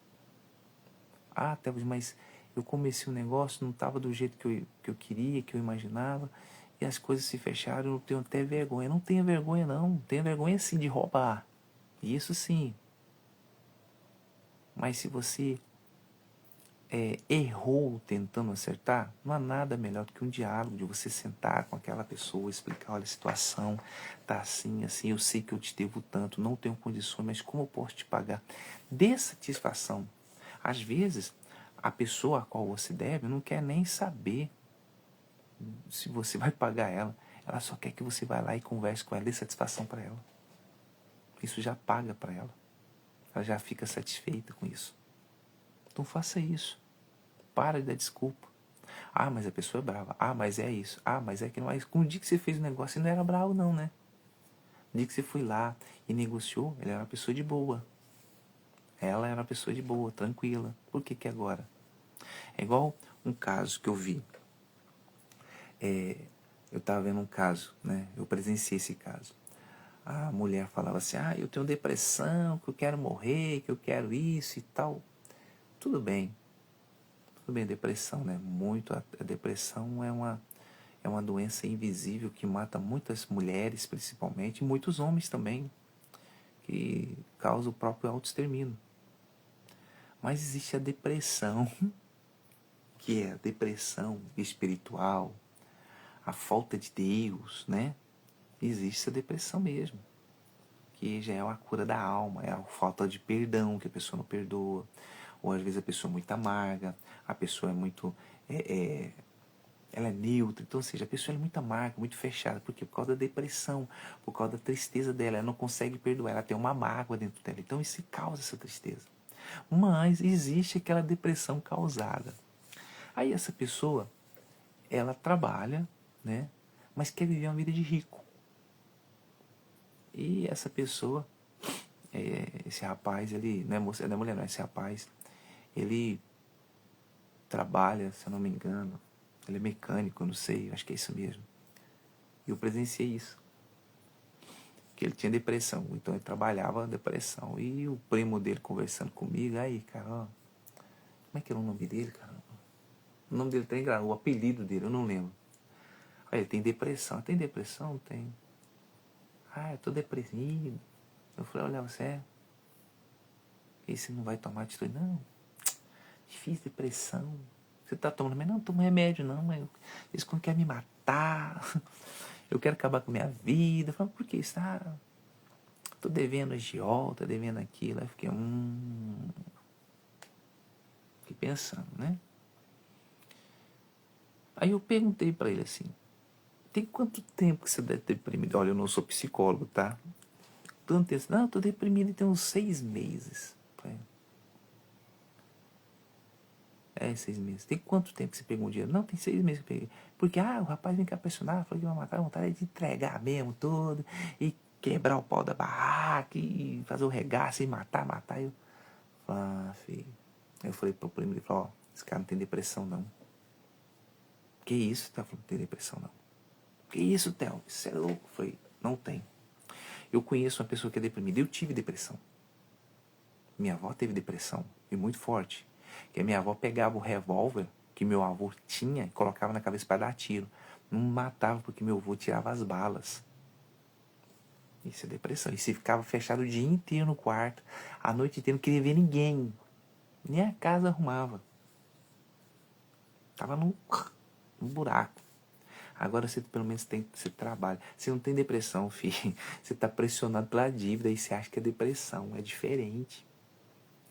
Speaker 1: Ah, Tevos, mas eu comecei um negócio, não estava do jeito que eu queria, que eu imaginava, e as coisas se fecharam, eu tenho até vergonha. Não tenha vergonha, não. Tenha vergonha, sim, de roubar. Isso sim. Mas se você errou tentando acertar, não há nada melhor do que um diálogo, de você sentar com aquela pessoa, explicar, olha, a situação tá assim, assim, eu sei que eu te devo tanto, não tenho condições, mas como eu posso te pagar? Dê satisfação. Às vezes, a pessoa a qual você deve não quer nem saber se você vai pagar ela. Ela só quer que você vá lá e converse com ela, dê satisfação para ela. Isso já paga para ela. Ela já fica satisfeita com isso. Então faça isso. Para de dar desculpa. Ah, mas a pessoa é brava. Ah, mas é isso. Ah, mas é que não é isso. Com o dia que você fez o negócio, você não era bravo não, né? No dia que você foi lá e negociou, ela era uma pessoa de boa. Ela era uma pessoa de boa, tranquila. Por que que agora? É igual um caso que eu vi. Eu estava vendo um caso, né? Eu presenciei esse caso. A mulher falava assim, ah, eu tenho depressão, que eu quero morrer, que eu quero isso e tal. Tudo bem, depressão, né? A depressão é uma doença invisível que mata muitas mulheres, principalmente, e muitos homens também, que causa o próprio autoextermínio. Mas existe a depressão, que é a depressão espiritual, a falta de Deus, né? Existe a depressão mesmo, que já é uma cura da alma, é a falta de perdão, que a pessoa não perdoa, ou às vezes a pessoa é muito amarga, a pessoa é muito... ela é neutra, então, ou seja, a pessoa é muito amarga, muito fechada, por quê? Por causa da depressão, por causa da tristeza dela, ela não consegue perdoar, ela tem uma mágoa dentro dela, então isso causa essa tristeza. Mas existe aquela depressão causada. Aí essa pessoa, ela trabalha, né, mas quer viver uma vida de rico. E essa pessoa, esse rapaz, ele, não é moça, não é mulher não, esse rapaz, ele trabalha, se eu não me engano, ele é mecânico, eu não sei, acho que é isso mesmo. E eu presenciei isso. Que ele tinha depressão, então ele trabalhava depressão. E o primo dele conversando comigo, aí, cara, ó, como é que era o nome dele, cara? O nome dele tá engraçado, o apelido dele, eu não lembro. Aí ele tem depressão. Tem depressão? Tem. Ah, eu tô deprimido. Eu falei, olha, você é? E você não vai tomar atitude? Não, difícil depressão. Você tá tomando remédio? Não, não tomo remédio não, mas eles querem me matar. Eu quero acabar com a minha vida. Eu falei, por que isso? Ah, tô devendo agiota, devendo aquilo. Aí eu fiquei, fiquei pensando, né? Aí eu perguntei pra ele assim, tem quanto tempo que você deve ter deprimido? Olha, eu não sou psicólogo, tá? Tanto tempo. Não, eu tô deprimido tem uns 6 meses. Falei, 6 meses. Tem quanto tempo que você pegou o dinheiro? Não, tem 6 meses que eu peguei. Porque, o rapaz vem cá pressionar, falou que vai matar, a vontade é de entregar mesmo todo, e quebrar o pau da barraca, e fazer o regaço, e matar. Eu falei, filho. Aí eu falei pro primo, ele falou, esse cara não tem depressão não. Que isso, tá falando que não tem depressão não. Que isso, Theo? Você é louco? Eu falei, não tem. Eu conheço uma pessoa que é deprimida. Eu tive depressão. Minha avó teve depressão. E muito forte. Que a minha avó pegava o revólver que meu avô tinha e colocava na cabeça para dar tiro. Não matava porque meu avô tirava as balas. Isso é depressão. E você ficava fechado o dia inteiro no quarto. A noite inteira não queria ver ninguém. Nem a casa arrumava. Tava num buraco. Agora você pelo menos você trabalha. Você não tem depressão, filho. Você tá pressionado pela dívida e você acha que é depressão. É diferente.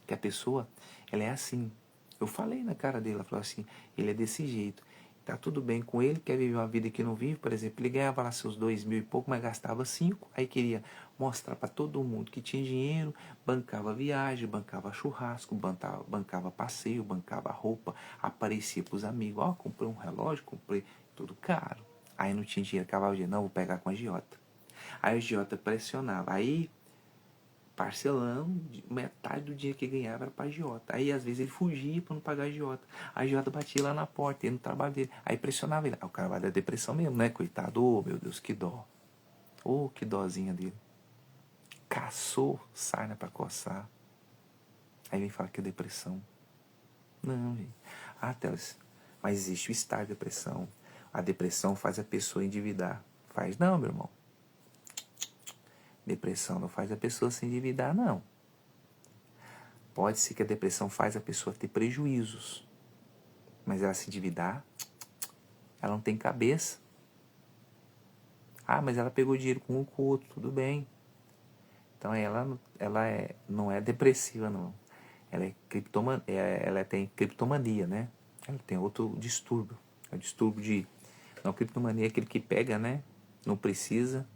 Speaker 1: Que a pessoa, ela é assim. Eu falei na cara dele, ela falou assim, ele é desse jeito. Tá tudo bem com ele, quer viver uma vida que não vive, por exemplo, ele ganhava lá seus 2.000 e pouco, mas gastava 5, aí queria mostrar para todo mundo que tinha dinheiro, bancava viagem, bancava churrasco, bancava passeio, bancava roupa, aparecia pros amigos, comprei um relógio, comprei tudo caro. Aí não tinha dinheiro, acabava o dinheiro, não, vou pegar com a agiota. Aí o agiota pressionava, aí parcelando metade metade do dinheiro que ganhava era pra agiota. Aí às vezes ele fugia pra não pagar a agiota. A agiota batia lá na porta, ele no trabalho dele. Aí pressionava ele. Aí o cara vai dar depressão mesmo, né? Coitado, oh meu Deus, que dó. Oh, que dózinha dele. Caçou sarna pra coçar. Aí vem falar que é depressão. Não, gente. Ah, Teles, mas existe o estágio de depressão. A depressão faz a pessoa endividar. Faz não, meu irmão. Depressão não faz a pessoa se endividar, não. Pode ser que a depressão faz a pessoa ter prejuízos. Mas ela se endividar, ela não tem cabeça. Ah, mas ela pegou dinheiro com um com o outro, tudo bem. Então não é depressiva, não. Ela tem criptomania, né? Ela tem outro distúrbio. É o distúrbio de... Não, criptomania é aquele que pega, né? Não precisa.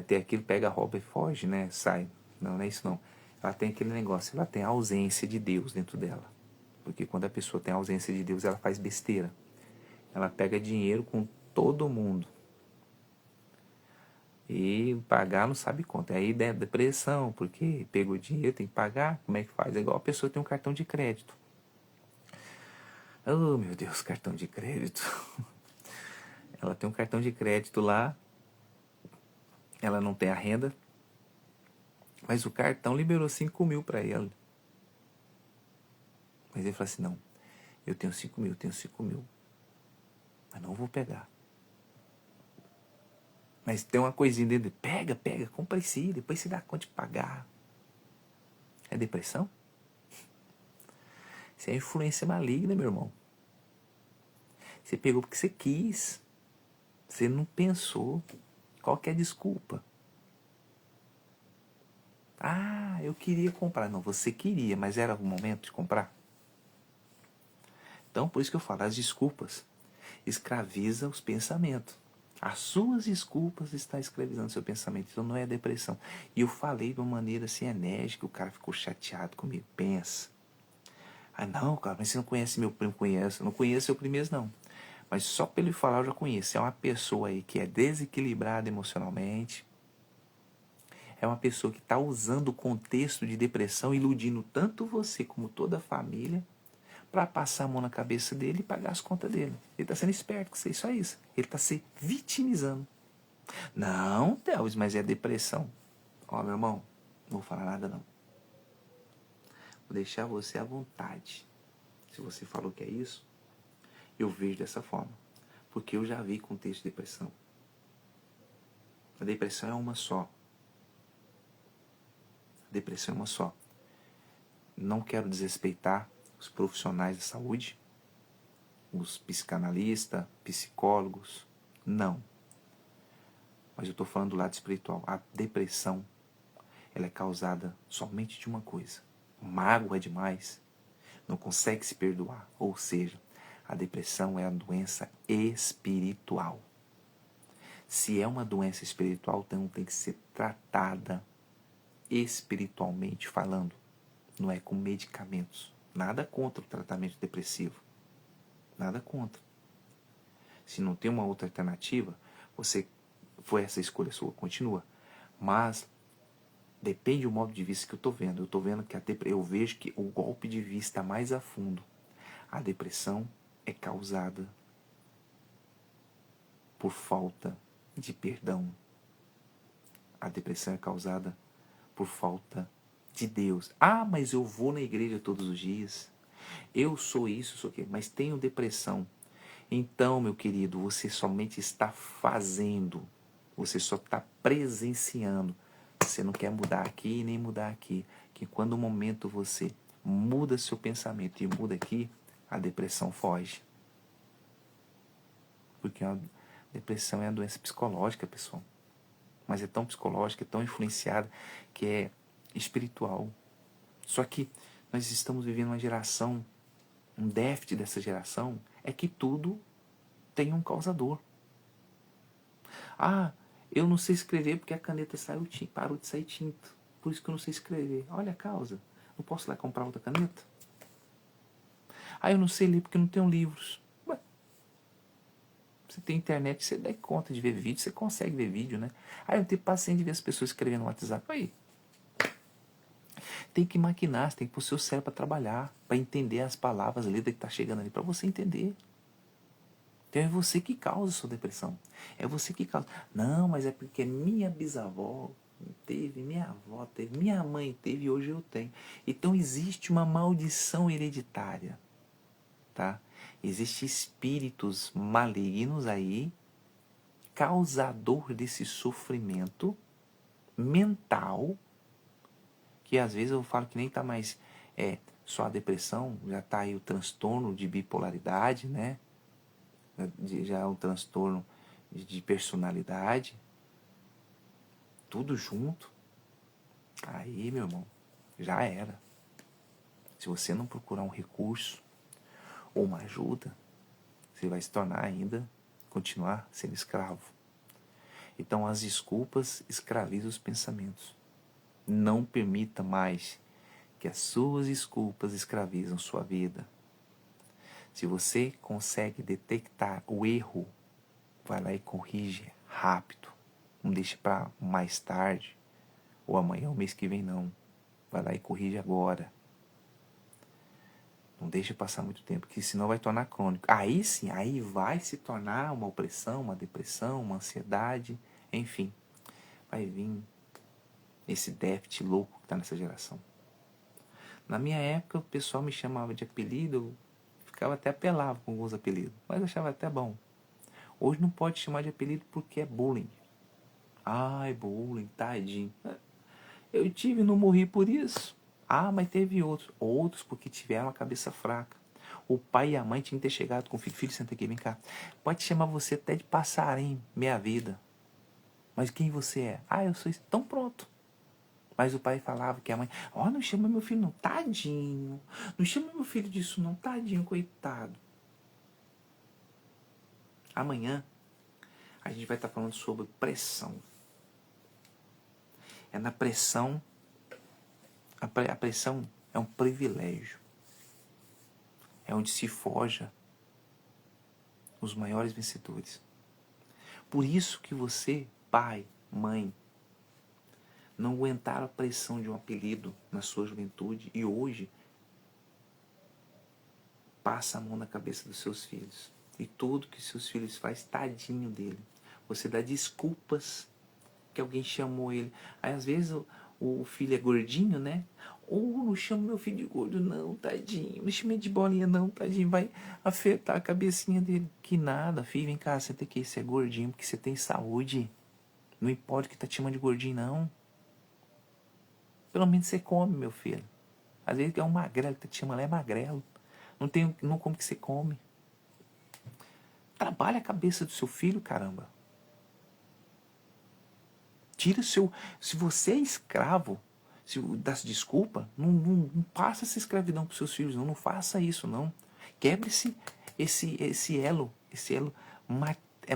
Speaker 1: Tem aquilo, pega, rouba e foge, né? Sai. Não, não é isso não. Ela tem aquele negócio, ela tem a ausência de Deus dentro dela. Porque quando a pessoa tem a ausência de Deus, ela faz besteira. Ela pega dinheiro com todo mundo. E pagar não sabe quanto. Aí dá depressão, porque pegou dinheiro, tem que pagar. Como é que faz? É igual a pessoa tem um cartão de crédito. Oh, meu Deus, cartão de crédito. Ela tem um cartão de crédito lá. Ela não tem a renda. Mas o cartão liberou 5 mil para ela. Mas ele fala assim, não, eu tenho 5 mil, mas não vou pegar. Mas tem uma coisinha dentro, pega, compra esse, depois você dá conta de pagar. É depressão? Isso é influência maligna, meu irmão. Você pegou porque você quis. Você não pensou. Qual que é a desculpa? Ah, eu queria comprar. Não, você queria, mas era o momento de comprar. Então, por isso que eu falo, as desculpas escraviza os pensamentos. As suas desculpas estão escravizando seu pensamento. Então não é depressão. E eu falei de uma maneira assim enérgica, o cara ficou chateado comigo. Pensa. Ah não, cara, mas você não conhece meu primo? Conheço. Não conheço seu primo mesmo, não. Mas só pelo ele falar eu já conheço. É uma pessoa aí que é desequilibrada emocionalmente. É uma pessoa que está usando o contexto de depressão, iludindo tanto você como toda a família, para passar a mão na cabeça dele e pagar as contas dele. Ele está sendo esperto com você, só isso. Ele está se vitimizando. Não, Théus, mas é depressão. Ó, meu irmão, não vou falar nada não. Vou deixar você à vontade. Se você falou que é isso, eu vejo dessa forma. Porque eu já vi contexto de depressão. A depressão é uma só. A depressão é uma só. Não quero desrespeitar os profissionais da saúde, os psicanalistas, psicólogos. Não. Mas eu estou falando do lado espiritual. A depressão, ela é causada somente de uma coisa. Mágoa demais, não consegue se perdoar. Ou seja, a depressão é a doença espiritual. Se é uma doença espiritual, então tem que ser tratada espiritualmente falando. Não é com medicamentos. Nada contra o tratamento depressivo. Nada contra. Se não tem uma outra alternativa, você foi essa escolha sua, continua. Mas depende do modo de vista que eu estou vendo. Eu estou vendo que eu vejo que o golpe de vista mais a fundo. A depressão é causada por falta de perdão. A depressão é causada por falta de Deus. Ah, mas eu vou na igreja todos os dias. Eu sou isso, sou aquilo, mas tenho depressão. Então, meu querido, você somente está fazendo. Você só está presenciando. Você não quer mudar aqui nem mudar aqui. Que quando o momento você muda seu pensamento e muda aqui, a depressão foge. Porque a depressão é uma doença psicológica, pessoal. Mas é tão psicológica, é tão influenciada, que é espiritual. Só que nós estamos vivendo uma geração, um déficit dessa geração, é que tudo tem um causador. Ah, eu não sei escrever porque a caneta parou de sair tinta. Por isso que eu não sei escrever. Olha a causa. Não posso ir lá comprar outra caneta? Ah, eu não sei ler porque não tenho livros. Ué, você tem internet, você dá conta de ver vídeo, você consegue ver vídeo, né? Ah, eu não tenho paciência de ver as pessoas escrevendo no WhatsApp. Aí. Tem que maquinar, você tem que pôr o seu cérebro para trabalhar, para entender as palavras, a letra que está chegando ali, para você entender. Então é você que causa a sua depressão. É você que causa. Não, mas é porque minha bisavó teve, minha avó teve, minha mãe teve e hoje eu tenho. Então existe uma maldição hereditária, tá? Existem espíritos malignos aí, causador desse sofrimento mental, que às vezes eu falo que nem tá mais só a depressão, já tá aí o transtorno de bipolaridade, né? Já é um transtorno de personalidade, tudo junto. Aí, meu irmão, já era. Se você não procurar um recurso ou uma ajuda, você vai se tornar ainda, continuar sendo escravo. Então as desculpas escravizam os pensamentos. Não permita mais que as suas desculpas escravizam sua vida. Se você consegue detectar o erro, vai lá e corrige rápido. Não deixe para mais tarde, ou amanhã, ou mês que vem, não. Vai lá e corrige agora. Não deixe passar muito tempo, porque senão vai tornar crônico. Aí sim, aí vai se tornar uma opressão, uma depressão, uma ansiedade, enfim. Vai vir esse déficit louco que está nessa geração. Na minha época, o pessoal me chamava de apelido, eu ficava até apelava com alguns apelidos, mas eu achava até bom. Hoje não pode chamar de apelido porque é bullying. Ai, bullying, tadinho. Eu tive e não morri por isso. Ah, mas teve outros. Outros porque tiveram a cabeça fraca. O pai e a mãe tinham que ter chegado com o filho. Filho, senta aqui, vem cá. Pode chamar você até de passarinho, meia vida. Mas quem você é? Ah, eu sou isso. Então pronto. Mas o pai falava que a mãe... Ó, não chama meu filho não, tadinho. Não chama meu filho disso não, tadinho, coitado. Amanhã a gente vai estar falando sobre pressão. É na pressão... A pressão é um privilégio. É onde se forja os maiores vencedores. Por isso que você, pai, mãe, não aguentaram a pressão de um apelido na sua juventude e hoje passa a mão na cabeça dos seus filhos. E tudo que seus filhos fazem, tadinho dele. Você dá desculpas que alguém chamou ele. Aí às vezes o filho é gordinho, né? Ou não chama meu filho de gordo, não, tadinho. Não chama de bolinha, não, tadinho. Vai afetar a cabecinha dele. Que nada, filho, vem cá, você tem que ser gordinho porque você tem saúde. Não importa que tá te chamando de gordinho, não. Pelo menos você come, meu filho. Às vezes é um magrelo que tá te chamando, é magrelo. Não come que você come. Trabalha a cabeça do seu filho, caramba. Tira o seu... Se você é escravo, das desculpa, não passa essa escravidão para os seus filhos, não faça isso, não. Quebre-se esse elo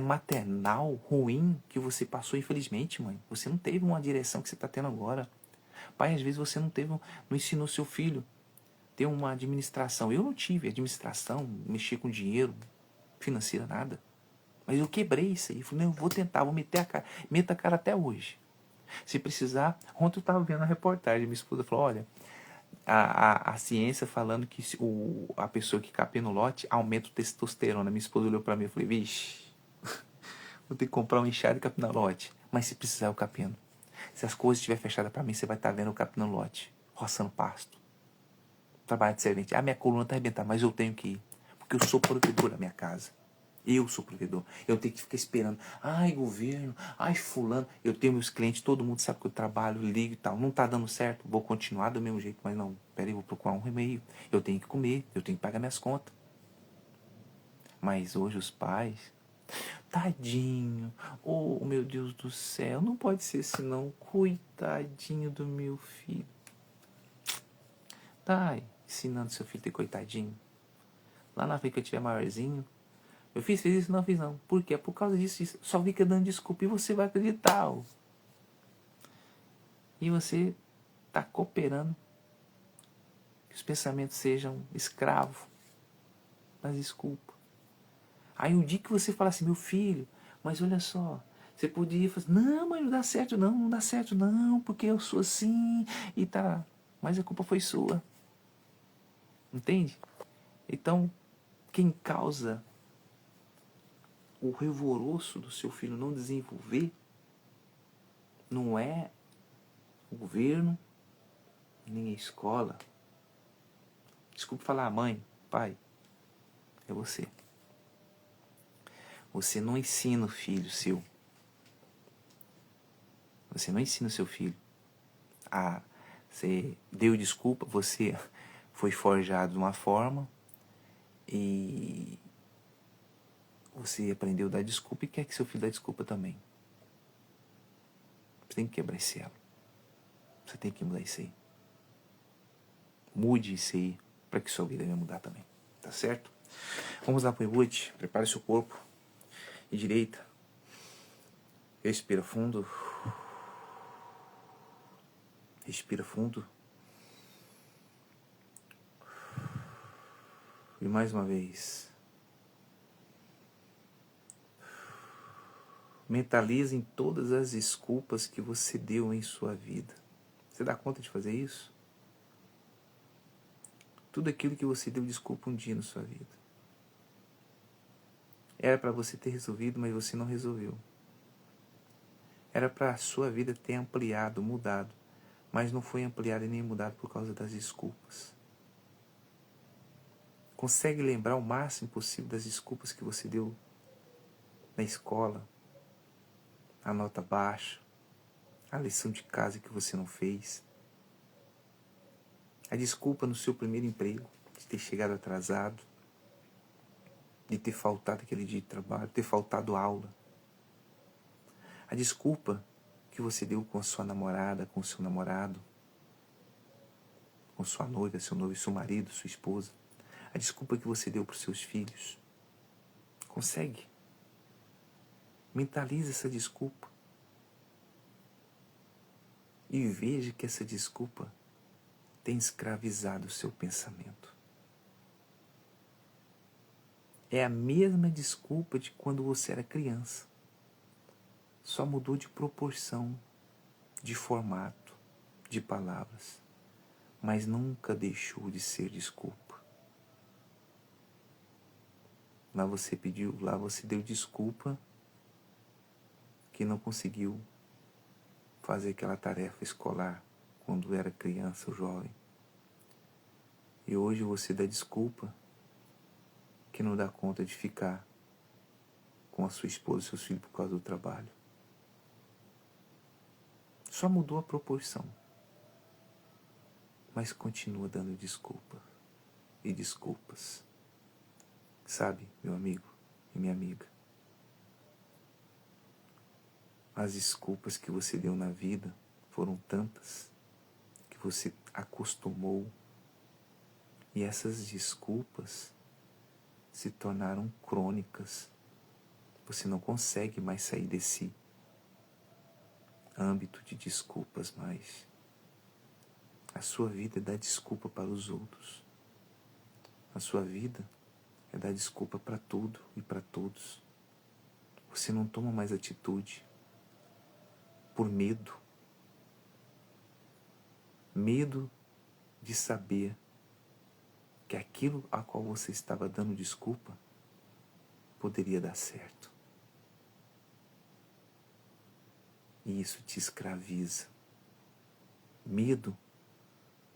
Speaker 1: maternal ruim que você passou, infelizmente, mãe. Você não teve uma direção que você está tendo agora. Pai, às vezes você não ensinou seu filho a ter uma administração. Eu não tive administração, mexer com dinheiro, financeira, nada. Mas eu quebrei isso aí. Falei, não, eu vou tentar, vou meter a cara. Meta a cara até hoje. Se precisar, ontem eu estava vendo a reportagem, minha esposa falou, olha, a ciência falando que a pessoa que capê no lote aumenta o testosterona. Minha esposa olhou pra mim e falei, vixe, vou ter que comprar um enxada e capinar lote. Mas se precisar, eu capino. Se as coisas estiverem fechadas pra mim, você vai estar vendo eu capinando lote, roçando pasto, trabalho de servente. Ah, minha coluna tá arrebentada, mas eu tenho que ir, porque eu sou provedor da minha casa. Eu sou provedor. Eu tenho que ficar esperando. Ai, governo. Ai, fulano. Eu tenho meus clientes. Todo mundo sabe que eu trabalho, ligo e tal. Não tá dando certo. Vou continuar do mesmo jeito. Mas não. Peraí, vou procurar um remédio. Eu tenho que comer. Eu tenho que pagar minhas contas. Mas hoje os pais... Tadinho. Oh, meu Deus do céu. Não pode ser assim, não. Coitadinho do meu filho. Tá ensinando seu filho a ter coitadinho. Lá na frente que eu tiver maiorzinho... Eu fiz isso, não fiz não. Por quê? Por causa disso. Só fica dando desculpa e você vai acreditar. Ó. E você está cooperando que os pensamentos sejam escravos das desculpas. Aí o dia que você fala assim, meu filho, mas olha só, você podia falar, não, mas não dá certo não, não dá certo não, porque eu sou assim e tá. mas a culpa foi sua. Entende? Então, quem causa o revoltoso do seu filho não desenvolver não é o governo, nem a escola. Desculpe falar, mãe, pai, é você. Você não ensina o filho seu. Você não ensina o seu filho. Você deu desculpa, você foi forjado de uma forma e você aprendeu a dar desculpa e quer que seu filho dê desculpa também. Você tem que quebrar esse elo. Você tem que mudar isso aí. Mude isso aí para que sua vida venha mudar também. Tá certo? Vamos lá para o Iwut. Prepare seu corpo. E direita. Respira fundo. Respira fundo. E mais uma vez. Mentalize em todas as desculpas que você deu em sua vida. Você dá conta de fazer isso? Tudo aquilo que você deu desculpa um dia na sua vida. Era para você ter resolvido, mas você não resolveu. Era para a sua vida ter ampliado, mudado, mas não foi ampliado e nem mudado por causa das desculpas. Consegue lembrar o máximo possível das desculpas que você deu na escola, a nota baixa, a lição de casa que você não fez, a desculpa no seu primeiro emprego, de ter chegado atrasado, de ter faltado aquele dia de trabalho, ter faltado aula, a desculpa que você deu com a sua namorada, com o seu namorado, com sua noiva, seu noivo, seu marido, sua esposa, a desculpa que você deu para os seus filhos. Consegue? Mentalize essa desculpa. E veja que essa desculpa tem escravizado o seu pensamento. É a mesma desculpa de quando você era criança. Só mudou de proporção, de formato, de palavras. Mas nunca deixou de ser desculpa. Lá você pediu, lá você deu desculpa que não conseguiu fazer aquela tarefa escolar quando era criança ou jovem. E hoje você dá desculpa que não dá conta de ficar com a sua esposa e seus filhos por causa do trabalho. Só mudou a proporção. Mas continua dando desculpa e desculpas. Sabe, meu amigo e minha amiga, as desculpas que você deu na vida foram tantas que você acostumou, e essas desculpas se tornaram crônicas. Você não consegue mais sair desse âmbito de desculpas mais. A sua vida é dar desculpa para os outros. A sua vida é dar desculpa para tudo e para todos. Você não toma mais atitude por medo. Medo de saber que aquilo a qual você estava dando desculpa poderia dar certo. E isso te escraviza. Medo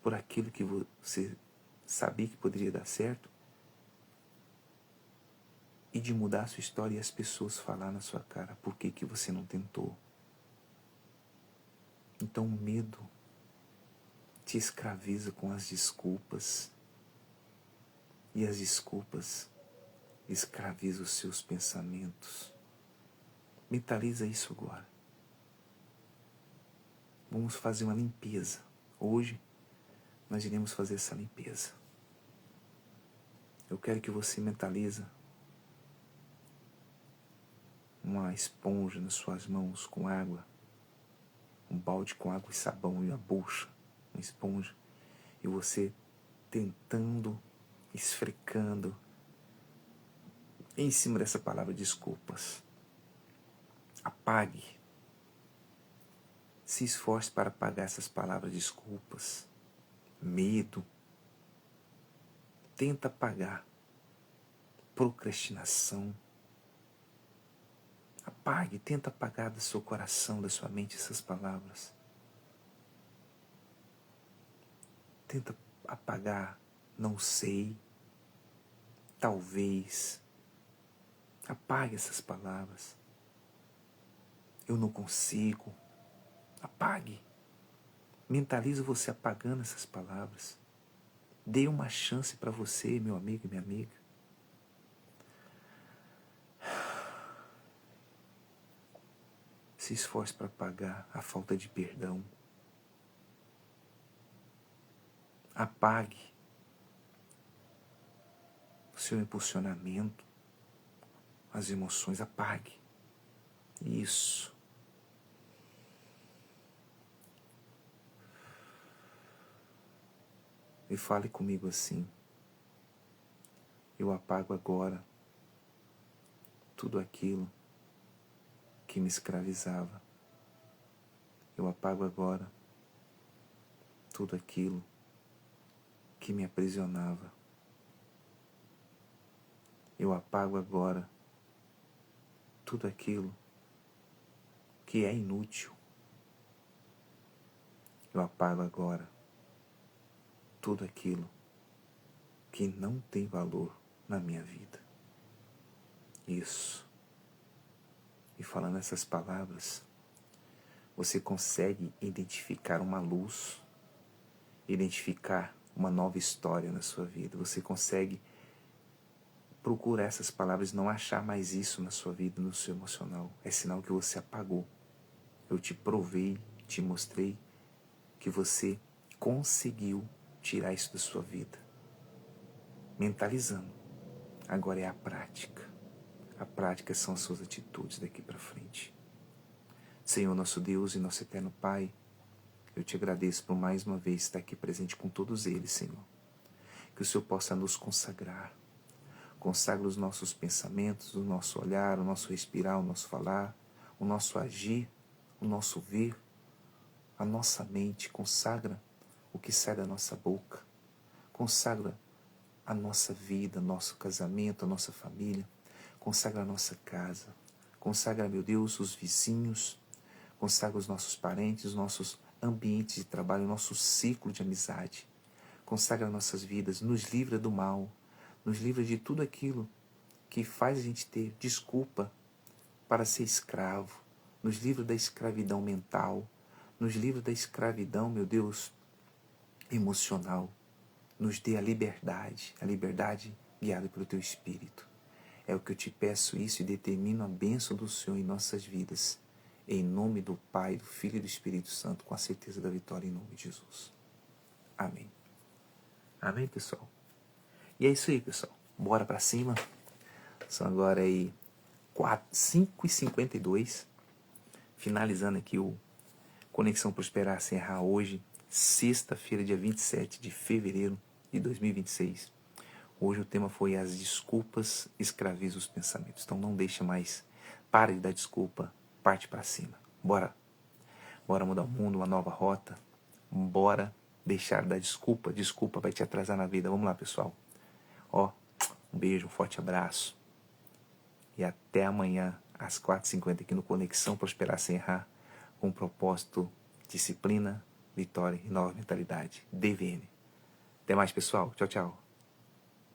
Speaker 1: por aquilo que você sabia que poderia dar certo e de mudar a sua história e as pessoas falar na sua cara por que você não tentou. Então o medo te escraviza com as desculpas, e as desculpas escravizam os seus pensamentos. Mentaliza isso agora. Vamos fazer uma limpeza. Hoje nós iremos fazer essa limpeza. Eu quero que você mentalize uma esponja nas suas mãos com água, um balde com água e sabão e uma bucha, uma esponja, e você tentando, esfregando em cima dessa palavra desculpas. Apague. Se esforce para apagar essas palavras desculpas. medo. Tenta apagar. Procrastinação. Apague, tenta apagar do seu coração, da sua mente essas palavras. Tenta apagar, não sei, talvez. Apague essas palavras. Eu não consigo. Apague. Mentalize você apagando essas palavras. Dê uma chance para você, meu amigo e minha amiga. Se esforce para apagar a falta de perdão. Apague o seu impulsionamento, as emoções. Apague. Isso. E fale comigo assim: eu apago agora tudo aquilo que me escravizava. Eu apago agora tudo aquilo que me aprisionava. Eu apago agora tudo aquilo que é inútil. Eu apago agora tudo aquilo que não tem valor na minha vida. Isso. E falando essas palavras, você consegue identificar uma luz, identificar uma nova história na sua vida. Você consegue procurar essas palavras e não achar mais isso na sua vida, no seu emocional. É sinal que você apagou. Eu te provei, te mostrei que você conseguiu tirar isso da sua vida. Mentalizando. Agora é a prática. A prática são as suas atitudes daqui para frente. Senhor, nosso Deus e nosso eterno Pai, eu te agradeço por mais uma vez estar aqui presente com todos eles, Senhor. Que o Senhor possa nos consagrar. Consagra os nossos pensamentos, o nosso olhar, o nosso respirar, o nosso falar, o nosso agir, o nosso ver, a nossa mente. Consagra o que sai da nossa boca. Consagra a nossa vida, nosso casamento, a nossa família. Consagra a nossa casa. Consagra, meu Deus, os vizinhos. Consagra os nossos parentes, os nossos ambientes de trabalho, o nosso ciclo de amizade. Consagra nossas vidas, nos livra do mal, nos livra de tudo aquilo que faz a gente ter desculpa para ser escravo, nos livra da escravidão mental, nos livra da escravidão, meu Deus, emocional, nos dê a liberdade guiada pelo Teu Espírito. É o que eu te peço isso e determino a bênção do Senhor em nossas vidas, em nome do Pai, do Filho e do Espírito Santo, com a certeza da vitória em nome de Jesus. Amém. Amém, pessoal? E é isso aí, pessoal. Bora pra cima. São agora aí 5h52. Finalizando aqui o Conexão Prosperar sem errar hoje, sexta-feira, dia 27 de fevereiro de 2026. Hoje o tema foi as desculpas escravizam os pensamentos. Então não deixa mais. Para de dar desculpa. Parte pra cima. Bora. Bora mudar o mundo, uma nova rota. Bora deixar de dar desculpa. Desculpa vai te atrasar na vida. Vamos lá, pessoal. Ó, um beijo, um forte abraço. E até amanhã, às 4h50, aqui no Conexão Prosperar Sem Errar, com o propósito, disciplina, vitória e nova mentalidade. DVN. Até mais, pessoal. Tchau, tchau.